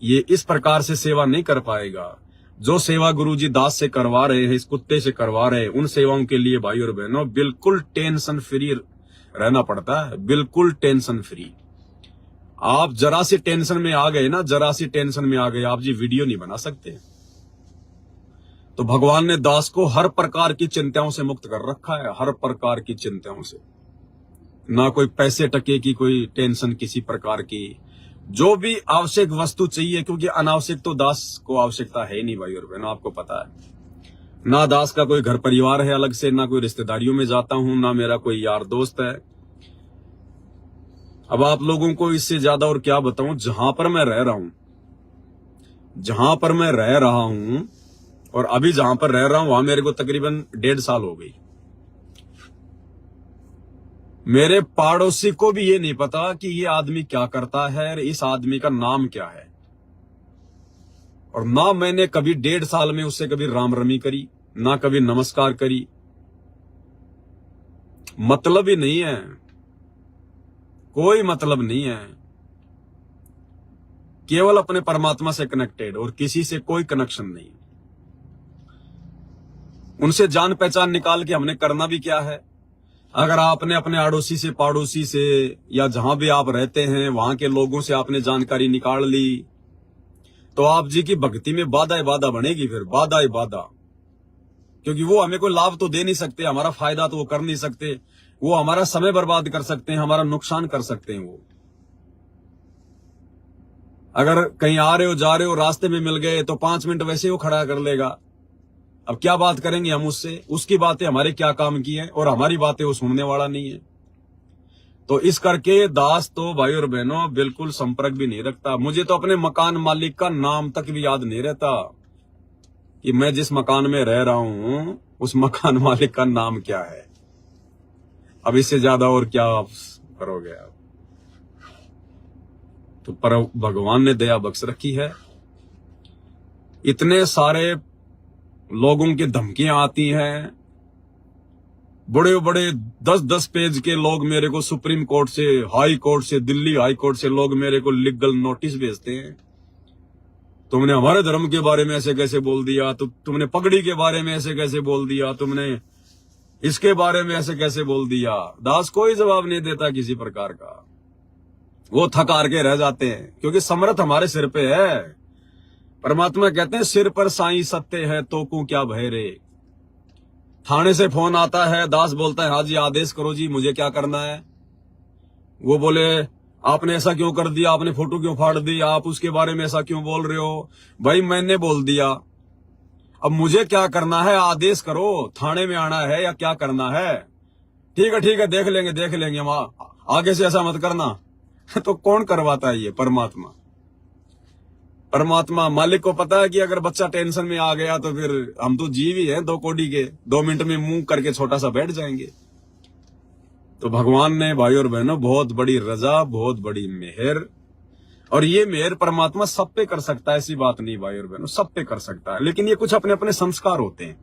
ये इस प्रकार से सेवा नहीं कर पाएगा। जो सेवा गुरुजी दास से करवा रहे हैं, इस कुत्ते से करवा रहे हैं, उन सेवाओं के लिए भाई और बहनों बिल्कुल टेंशन फ्री रहना पड़ता है, बिल्कुल टेंशन फ्री। आप जरा सी टेंशन में आ गए ना, जरा सी टेंशन में आ गए, आप जी वीडियो नहीं बना सकते। तो भगवान ने दास को हर प्रकार की चिंताओं से मुक्त कर रखा है, हर प्रकार की चिंताओं से। ना कोई पैसे टके की कोई टेंशन किसी प्रकार की, जो भी आवश्यक वस्तु चाहिए, क्योंकि अनावश्यक तो दास को आवश्यकता है ही नहीं भाई और बहनों, आपको पता है। ना दास का कोई घर परिवार है अलग से, ना कोई रिश्तेदारियों में जाता हूं, ना मेरा कोई यार दोस्त है। अब आप लोगों को इससे ज्यादा और क्या बताऊं, जहां पर मैं रह रहा हूं, जहां पर मैं रह रहा हूं और अभी जहां पर रह रहा हूं वहां मेरे को तकरीबन 1.5 साल हो गई। मेरे पड़ोसी को भी ये नहीं पता कि ये आदमी क्या करता है और इस आदमी का नाम क्या है। और ना मैंने कभी 1.5 साल में उससे कभी राम रमी करी, ना कभी नमस्कार करी। मतलब ही नहीं है, कोई मतलब नहीं है। केवल अपने परमात्मा से कनेक्टेड और किसी से कोई कनेक्शन नहीं। उनसे जान पहचान निकाल के हमने करना भी क्या है। अगर आपने अपने अड़ोसी से, पड़ोसी से, या जहां भी आप रहते हैं वहां के लोगों से आपने जानकारी निकाल ली तो आप जी की भक्ति में बाधा ही बाधा बनेगी, फिर बाधा ही बाधा। क्योंकि वो हमें कोई लाभ तो दे नहीं सकते, हमारा फायदा तो वो कर नहीं सकते, वो हमारा समय बर्बाद कर सकते हैं, हमारा नुकसान कर सकते हैं। वो अगर कहीं आ रहे हो, जा रहे हो, रास्ते में मिल गए तो 5 मिनट वैसे ही वो खड़ा कर लेगा। अब क्या बात करेंगे हम उससे, उसकी बातें हमारे क्या काम की है और हमारी बातें वो सुनने वाला नहीं है। तो इस करके दास तो भाई और बहनों बिल्कुल संपर्क भी नहीं रखता। मुझे तो अपने मकान मालिक का नाम तक भी याद नहीं रहता कि मैं जिस मकान में रह रहा हूं उस मकान मालिक का नाम क्या है। अब इससे ज्यादा और क्या आप करोगे आप। तो पर भगवान ने दया बख्श रखी है। इतने सारे लोगों की धमकियां आती हैं, बड़े बड़े 10-10 पेज के लोग मेरे को सुप्रीम कोर्ट से, हाई कोर्ट से, दिल्ली हाई कोर्ट से लोग मेरे को लीगल नोटिस भेजते हैं। तुमने हमारे धर्म के बारे में ऐसे कैसे बोल दिया, तुमने पगड़ी के बारे में ऐसे कैसे बोल दिया, तुमने इसके बारे में ऐसे कैसे बोल दिया। दास कोई जवाब नहीं देता किसी प्रकार का, वो थक हार के रह जाते हैं क्योंकि समर्थ हमारे सिर पे है। परमात्मा कहते हैं सिर पर साईं सत्य है तो को क्या भय रे। थाने से फोन आता है, दास बोलता है हाँ जी आदेश करो जी, मुझे क्या करना है। वो बोले आपने ऐसा क्यों कर दिया, आपने फोटो क्यों फाड़ दी, आप उसके बारे में ऐसा क्यों बोल रहे हो। भाई मैंने बोल दिया, अब मुझे क्या करना है, आदेश करो, थाने में आना है या क्या करना है। ठीक है देख लेंगे हम, आगे से ऐसा मत करना। तो कौन करवाता है ये, परमात्मा। परमात्मा मालिक को पता है कि अगर बच्चा टेंशन में आ गया तो फिर हम तो जीव ही हैं 2 कोड़ी के, 2 मिनट में मुंह करके छोटा सा बैठ जाएंगे। तो भगवान ने भाई और बहनों बहुत बड़ी रजा, बहुत बड़ी मेहर, और ये मेहर परमात्मा सब पे कर सकता है, ऐसी बात नहीं भाई और बहनों, सब पे कर सकता है। लेकिन ये कुछ अपने अपने संस्कार होते हैं,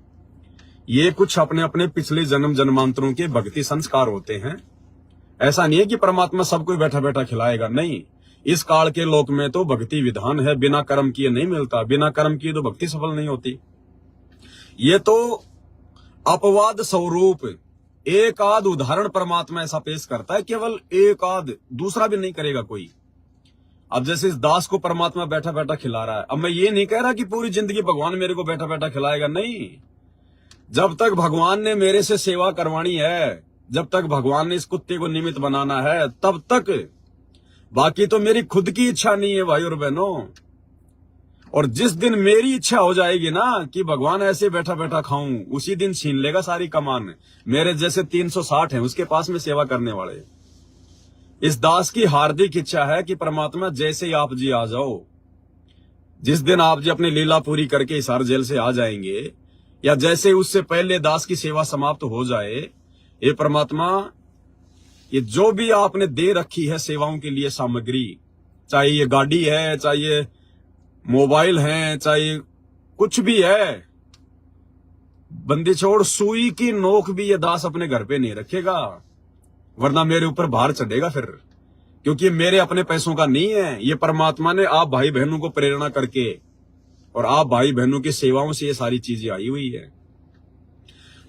ये कुछ अपने अपने पिछले जन्म जन्मांतरों के भक्ति संस्कार होते हैं। ऐसा नहीं है कि परमात्मा सबको बैठा बैठा खिलाएगा, नहीं। इस काल के लोक में तो भक्ति विधान है, बिना कर्म किए नहीं मिलता, बिना कर्म किए तो भक्ति सफल नहीं होती। ये तो अपवाद स्वरूप एक आध उदाहरण परमात्मा ऐसा पेश करता है, केवल एक आध, दूसरा भी नहीं करेगा कोई। अब जैसे इस दास को परमात्मा बैठा बैठा खिला रहा है, अब मैं ये नहीं कह रहा कि पूरी जिंदगी भगवान मेरे को बैठा बैठा खिलाएगा, नहीं। जब तक भगवान ने मेरे से सेवा करवानी है, जब तक भगवान ने इस कुत्ते को निमित्त बनाना है, तब तक। बाकी तो मेरी खुद की इच्छा नहीं है भाई और बहनों। और जिस दिन मेरी इच्छा हो जाएगी ना कि भगवान ऐसे बैठा बैठा खाऊं, उसी दिन छीन लेगा सारी कमान। मेरे जैसे 360 हैं उसके पास में सेवा करने वाले। इस दास की हार्दिक इच्छा है कि परमात्मा जैसे ही आप जी आ जाओ, जिस दिन आप जी अपनी लीला पूरी करके इस हर जेल से आ जाएंगे, या जैसे उससे पहले दास की सेवा समाप्त हो जाए, ये परमात्मा, ये जो भी आपने दे रखी है सेवाओं के लिए सामग्री, चाहे ये गाड़ी है, चाहे ये मोबाइल है, चाहे कुछ भी है, बंदी छोड़ सुई की नोक भी ये दास अपने घर पे नहीं रखेगा, वरना मेरे ऊपर भार चढ़ेगा फिर। क्योंकि ये मेरे अपने पैसों का नहीं है, ये परमात्मा ने आप भाई बहनों को प्रेरणा करके और आप भाई बहनों की सेवाओं से ये सारी चीजें आई हुई है।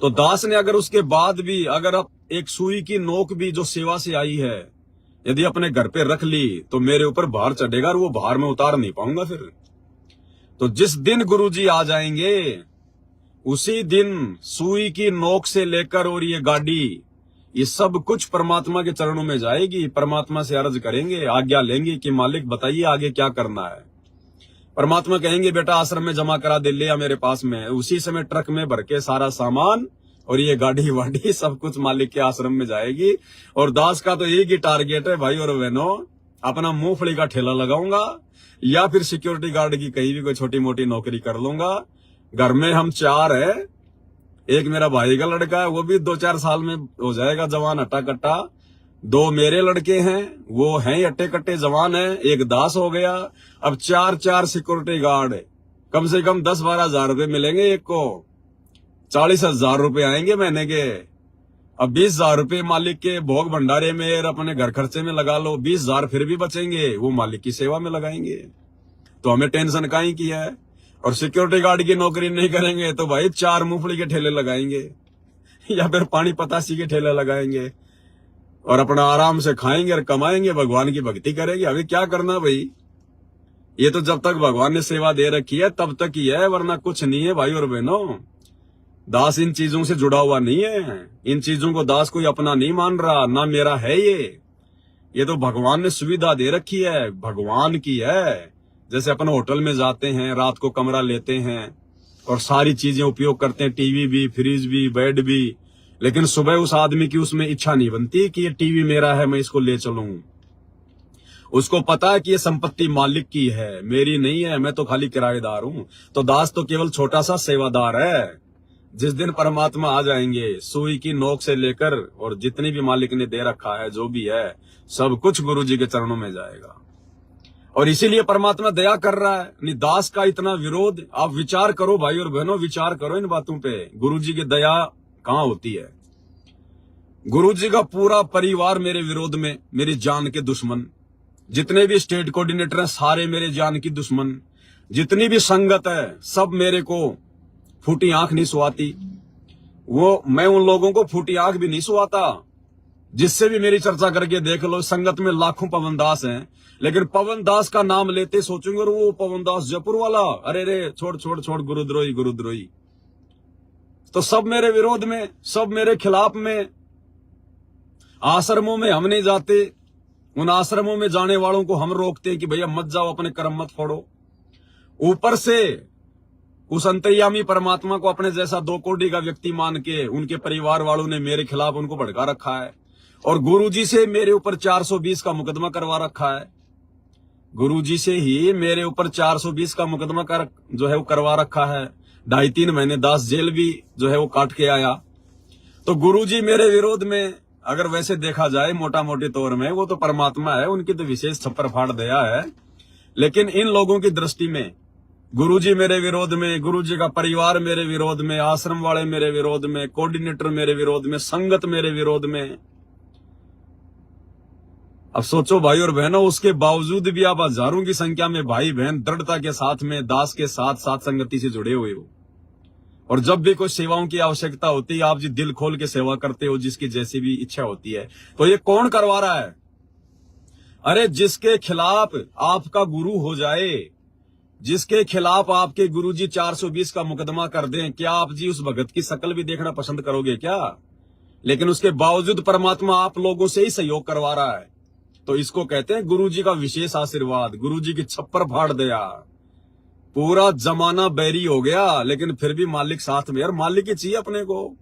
तो दास ने अगर उसके बाद भी, अगर आप एक सुई की नोक भी जो सेवा से आई है यदि अपने घर पे रख ली, तो मेरे ऊपर भार चढ़ेगा और वो भार मैं उतार नहीं पाऊंगा फिर। तो जिस दिन गुरुजी आ जाएंगे, उसी दिन सुई की नोक से लेकर और ये गाड़ी, ये सब कुछ परमात्मा के चरणों में जाएगी। परमात्मा से अर्ज करेंगे, आज्ञा लेंगे कि मालिक बताइए आगे क्या करना है। परमात्मा कहेंगे बेटा आश्रम में जमा करा दे, ले आ मेरे पास में। उसी समय ट्रक में भर के सारा सामान और ये गाड़ी वाड़ी सब कुछ मालिक के आश्रम में जाएगी। और दास का तो एक ही टारगेट है भाई और बहनों, अपना मूंगफली का ठेला लगाऊंगा या फिर सिक्योरिटी गार्ड की कहीं भी कोई छोटी मोटी नौकरी कर लूंगा। घर में हम 4 है, एक मेरा भाई का लड़का है, वो भी 2-4 साल में हो जाएगा जवान हट्टा कट्टा। 2 मेरे लड़के हैं, वो हैं अट्टे कट्टे जवान है। एक दास हो गया। अब 4 सिक्योरिटी गार्ड, कम से कम 10-12 हजार रुपए मिलेंगे एक को। 40,000 रुपए आएंगे महीने के। अब 20,000 रुपए मालिक के भोग भंडारे में और अपने घर खर्चे में लगा लो, 20,000 फिर भी बचेंगे, वो मालिक की सेवा में लगाएंगे। तो हमें टेंशन काहे की है। और सिक्योरिटी गार्ड की नौकरी नहीं करेंगे तो भाई 4 मूंगफली के ठेले लगाएंगे या फिर पानी पतासी के ठेले लगाएंगे और अपना आराम से खाएंगे और कमाएंगे, भगवान की भक्ति करेंगे। अभी क्या करना भाई, ये तो जब तक भगवान ने सेवा दे रखी है तब तक ही है, वरना कुछ नहीं है भाई और बहनों। दास इन चीजों से जुड़ा हुआ नहीं है, इन चीजों को दास कोई अपना नहीं मान रहा, ना मेरा है ये तो भगवान ने सुविधा दे रखी है, भगवान की है। जैसे अपन होटल में जाते हैं, रात को कमरा लेते हैं और सारी चीजें उपयोग करते हैं, टीवी भी, फ्रिज भी, बेड भी, लेकिन सुबह उस आदमी की उसमें इच्छा नहीं बनती कि ये टीवी मेरा है, मैं इसको ले चलूं। उसको पता है कि ये संपत्ति मालिक की है, मेरी नहीं है, मैं तो खाली किराएदार हूं। तो दास तो केवल छोटा सा सेवादार है। जिस दिन परमात्मा आ जाएंगे, सुई की नोक से लेकर और जितनी भी मालिक ने दे रखा है, जो भी है, सब कुछ गुरु जी के चरणों में जाएगा। और इसीलिए परमात्मा दया कर रहा है। नहीं दास का इतना विरोध, आप विचार करो भाई और बहनों, विचार करो इन बातों पे। गुरु जी की दया कहां होती है। गुरु जी का पूरा परिवार मेरे विरोध में, मेरी जान के दुश्मन। जितने भी स्टेट कोऑर्डिनेटर हैं सारे मेरे जान की दुश्मन। जितनी भी संगत है सब मेरे को फूटी आंख नहीं सुहाती। वो मैं उन लोगों को फूटी आंख भी नहीं सुहाता। जिससे भी मेरी चर्चा करके देख लो, संगत में लाखों पवन दास हैं, लेकिन पवन दास का नाम लेते सोचेंगे और वो पवन दास जयपुर वाला, अरे रे छोड़ छोड़ छोड़, गुरुद्रोही गुरुद्रोही। तो सब मेरे विरोध में, सब मेरे खिलाफ में। आश्रमों में हम नहीं जाते, उन आश्रमों में जाने वालों को हम रोकते हैं कि भैया मत जाओ, अपने कर्म मत फोड़ो। ऊपर से उस अंतर्यामी परमात्मा को अपने जैसा 2 कोटि का व्यक्ति मान के उनके परिवार वालों ने मेरे खिलाफ उनको भड़का रखा है। और गुरुजी से मेरे ऊपर 420 का मुकदमा करवा रखा है। गुरुजी से ही मेरे ऊपर 420 का मुकदमा जो है वो करवा रखा है। 2.5-3 महीने दास जेल भी जो है वो काट के आया। तो गुरुजी मेरे विरोध में, अगर वैसे देखा जाए मोटा मोटी तौर में, वो तो परमात्मा है, उनकी तो विशेष छप्पर फाड़ दया है। लेकिन इन लोगों की दृष्टि में गुरुजी मेरे विरोध में, गुरुजी का परिवार मेरे विरोध में, आश्रम वाले मेरे विरोध में, कोऑर्डिनेटर मेरे विरोध में, संगत मेरे विरोध में। अब सोचो भाई और बहनों, उसके बावजूद भी आप हजारों की संख्या में भाई बहन दृढ़ता के साथ में दास के साथ साथ संगति से जुड़े हुए हो। और जब भी कोई सेवाओं की आवश्यकता होती है, आप जी दिल खोल के सेवा करते हो, जिसकी जैसी भी इच्छा होती है। तो ये कौन करवा रहा है। अरे जिसके खिलाफ आपका गुरु हो जाए, जिसके खिलाफ आपके गुरुजी 420 का मुकदमा कर दें, क्या आप जी उस भगत की शक्ल भी देखना पसंद करोगे क्या? लेकिन उसके बावजूद परमात्मा आप लोगों से ही सहयोग करवा रहा है। तो इसको कहते हैं गुरुजी का विशेष आशीर्वाद, गुरुजी की छप्पर फाड़ दिया। पूरा जमाना बैरी हो गया, लेकिन फिर भी मालिक साथ में। यार मालिक ही चाहिए अपने को।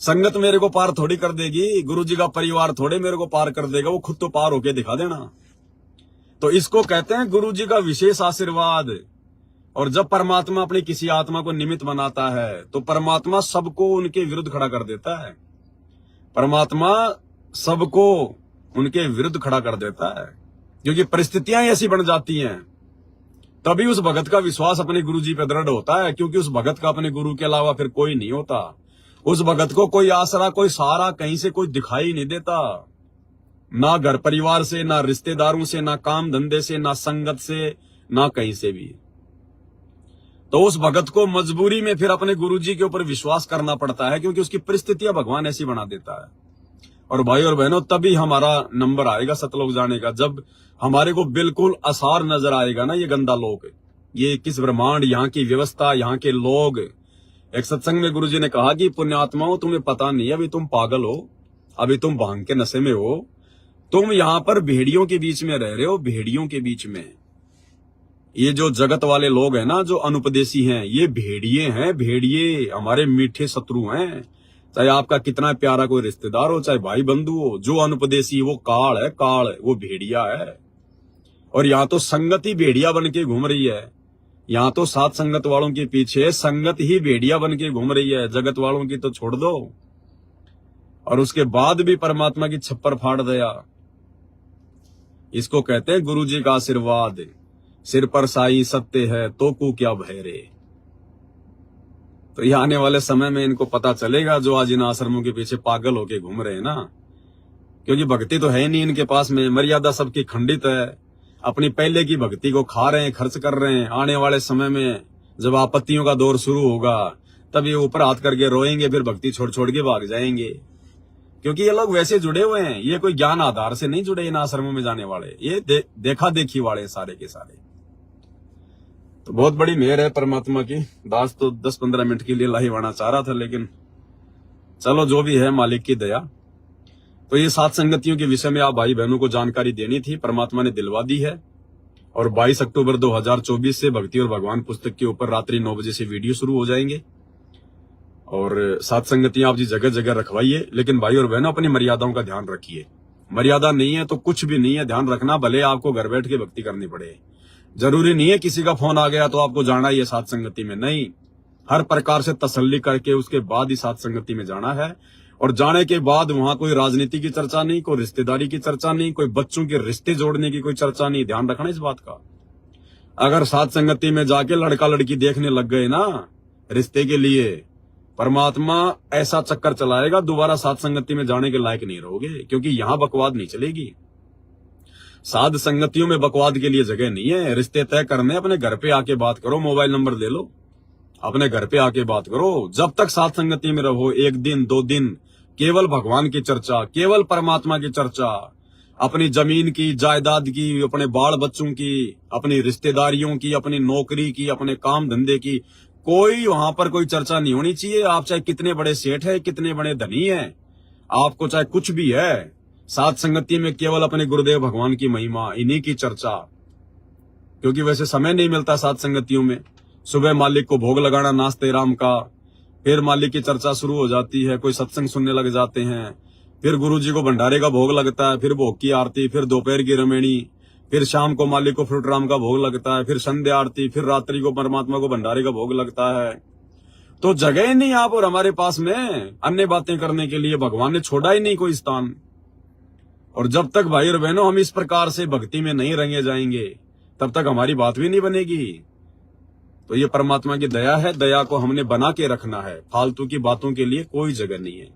संगत मेरे को पार थोड़ी कर देगी, गुरुजी का परिवार थोड़े मेरे को पार कर देगा, वो खुद तो पार होके दिखा देना। तो इसको कहते हैं गुरुजी का विशेष आशीर्वाद। और जब परमात्मा अपनी किसी आत्मा को निमित्त बनाता है तो परमात्मा सबको उनके विरुद्ध खड़ा कर देता है। परमात्मा सबको उनके विरुद्ध खड़ा कर देता है, क्योंकि परिस्थितियां ऐसी बन जाती हैं। तभी उस भगत का विश्वास अपने गुरुजी पे दृढ़ होता है, क्योंकि उस भगत का अपने गुरु के अलावा फिर कोई नहीं होता। उस भगत को कोई आसरा, कोई सहारा कहीं से कोई दिखाई नहीं देता, ना घर परिवार से, ना रिश्तेदारों से, ना काम धंधे से, ना संगत से, ना कहीं से भी। तो उस भगत को मजबूरी में फिर अपने गुरुजी के ऊपर विश्वास करना पड़ता है, क्योंकि उसकी परिस्थितियां भगवान ऐसी बना देता है। और भाई और बहनों, तभी हमारा नंबर आएगा सतलोक जाने का, जब हमारे को बिल्कुल आसार नजर आएगा ना ये गंदा लोक, ये किस ब्रह्मांड, यहाँ की व्यवस्था, यहाँ के लोग। एक सत्संग में गुरुजी ने कहा कि पुण्यात्माओं, तुम्हें पता नहीं है, अभी तुम पागल हो, अभी तुम भांग के नशे में हो, तुम यहाँ पर भेड़ियों के बीच में रह रहे हो, भेड़ियों के बीच में। ये जो जगत वाले लोग हैं ना, जो अनुपदेशी हैं, ये भेड़िए हैं, भेड़िए हमारे मीठे शत्रु हैं। चाहे आपका कितना प्यारा कोई रिश्तेदार हो, चाहे भाई बंधु हो, जो अनुपदेशी वो काल है, काल वो भेड़िया है। और यहाँ तो संगत ही भेड़िया बन के घूम रही है, यहाँ तो सात संगत वालों के पीछे संगत ही भेड़िया बन के घूम रही है, जगत वालों की तो छोड़ दो। और उसके बाद भी परमात्मा की छप्पर फाड़ दिया। इसको कहते हैं गुरुजी का आशीर्वाद। सिर पर साई सत्य है तो को क्या भय रे। तो ये आने वाले समय में इनको पता चलेगा, जो आज इन आश्रमों के पीछे पागल होके घूम रहे हैं ना, क्योंकि भक्ति तो है नहीं इनके पास में, मर्यादा सबकी खंडित है, अपनी पहले की भक्ति को खा रहे हैं, खर्च कर रहे हैं। आने वाले समय में जब आपत्तियों का दौर शुरू होगा, तब ये ऊपर हाथ करके रोएंगे, फिर भक्ति छोड़ छोड़ के भाग जाएंगे। क्योंकि ये लोग वैसे जुड़े हुए हैं, ये कोई ज्ञान आधार से नहीं जुड़े इन आश्रमों में जाने वाले, ये देखा देखी वाले सारे के सारे। तो बहुत बड़ी मेहर है परमात्मा की। दास तो 10-15 मिनट के लिए लाइव आना चाह रहा था, लेकिन चलो जो भी है मालिक की दया। तो ये सात संगतियों के विषय में आप भाई बहनों को जानकारी देनी थी, परमात्मा ने दिलवा दी है। और 22 अक्टूबर 2024 से भक्ति और भगवान पुस्तक के ऊपर रात्रि 9 बजे से वीडियो शुरू हो जाएंगे। और सात संगतियां आप जी जगह जगह रखवाइए, लेकिन भाई और बहनों अपनी मर्यादाओं का ध्यान रखिए। मर्यादा नहीं है तो कुछ भी नहीं है, ध्यान रखना। भले आपको घर बैठ के भक्ति करनी पड़े, जरूरी नहीं है किसी का फोन आ गया तो आपको जाना ही है सात संगति में, नहीं। हर प्रकार से तसल्ली करके उसके बाद ही सात संगति में जाना है। और जाने के बाद वहां कोई राजनीति की चर्चा नहीं, कोई रिश्तेदारी की चर्चा नहीं, कोई बच्चों के रिश्ते जोड़ने की कोई चर्चा नहीं। ध्यान रखना इस बात का। अगर सात संगति में जाके लड़का लड़की देखने लग गए ना रिश्ते के लिए, परमात्मा ऐसा चक्कर चलाएगा, दोबारा सात संगति में जाने के लायक नहीं रहोगे, क्योंकि यहां बकवाद नहीं चलेगी। साध संगतियों में बकवाद के लिए जगह नहीं है। रिश्ते तय करने अपने घर पे आके बात करो, मोबाइल नंबर ले लो, अपने घर पे आके बात करो। जब तक साथ संगति में रहो, 1 दिन 2 दिन केवल भगवान की चर्चा, केवल परमात्मा की चर्चा, अपनी जमीन की, जायदाद की, अपने बाल बच्चों की, अपनी रिश्तेदारियों की, अपनी नौकरी की, अपने काम धंधे की, कोई वहां पर कोई चर्चा नहीं होनी चाहिए। आप चाहे कितने बड़े सेठ है, कितने बड़े धनी है, आपको चाहे कुछ भी है, सात संगति में केवल अपने गुरुदेव भगवान की महिमा, इन्हीं की चर्चा। क्योंकि वैसे समय नहीं मिलता सात संगतियों में। सुबह मालिक को भोग लगाना नाश्ते राम का, फिर मालिक की चर्चा शुरू हो जाती है, कोई सत्संग सुनने लग जाते हैं, फिर गुरुजी को भंडारे का भोग लगता है, फिर भोग की आरती, फिर दोपहर की रमेणी, फिर शाम को मालिक को फ्रूट राम का भोग लगता है, फिर संध्या आरती, फिर रात्रि को परमात्मा को भंडारे का भोग लगता है। तो जगह ही नहीं आप और हमारे पास में अन्य बातें करने के लिए। भगवान ने छोड़ा ही नहीं कोई स्थान। और जब तक भाई और बहनों हम इस प्रकार से भक्ति में नहीं रंगे जाएंगे, तब तक हमारी बात भी नहीं बनेगी। तो ये परमात्मा की दया है, दया को हमने बना के रखना है। फालतू की बातों के लिए कोई जगह नहीं है।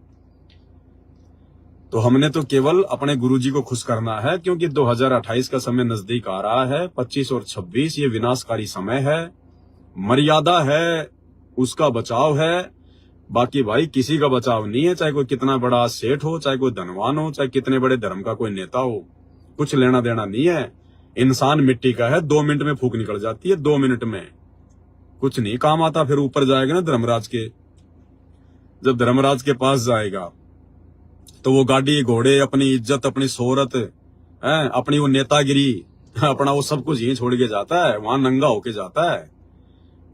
तो हमने तो केवल अपने गुरुजी को खुश करना है, क्योंकि 2028 का समय नजदीक आ रहा है। 25 और 26 ये विनाशकारी समय है। मर्यादा है, उसका बचाव है, बाकी भाई किसी का बचाव नहीं है। चाहे कोई कितना बड़ा सेठ हो, चाहे कोई धनवान हो, चाहे कितने बड़े धर्म का कोई नेता हो, कुछ लेना देना नहीं है। इंसान मिट्टी का है, 2 मिनट में फूक निकल जाती है, 2 मिनट में कुछ नहीं काम आता। फिर ऊपर जाएगा ना धर्मराज के, जब धर्मराज के पास जाएगा तो वो गाड़ी घोड़े, अपनी इज्जत, अपनी शोहरत है, अपनी वो नेतागिरी, अपना वो सब कुछ यहीं छोड़ के जाता है, वहां नंगा होके जाता है।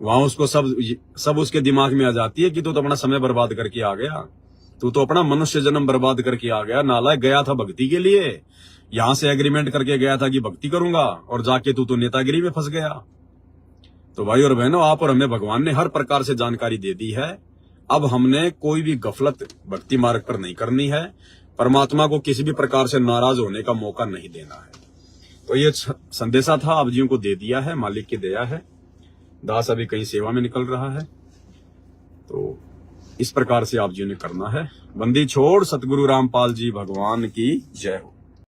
वहां उसको सब उसके दिमाग में आ जाती है कि तू तो अपना समय बर्बाद करके आ गया, तू तो अपना मनुष्य जन्म बर्बाद करके आ गया। नालायक, गया था भक्ति के लिए, यहां से एग्रीमेंट करके गया था कि भक्ति करूंगा, और जाके तू तो नेतागिरी में फंस गया। तो भाई और बहनों, आप और हमें भगवान ने हर प्रकार से जानकारी दे दी है। अब हमने कोई भी गफलत भक्ति मार्ग पर नहीं करनी है, परमात्मा को किसी भी प्रकार से नाराज होने का मौका नहीं देना है। तो ये संदेशा था, आप जियों को दे दिया है, मालिक की दया है। दास अभी कहीं सेवा में निकल रहा है, तो इस प्रकार से आप जियों ने करना है। बंदी छोड़ सतगुरु रामपाल जी भगवान की जय हो।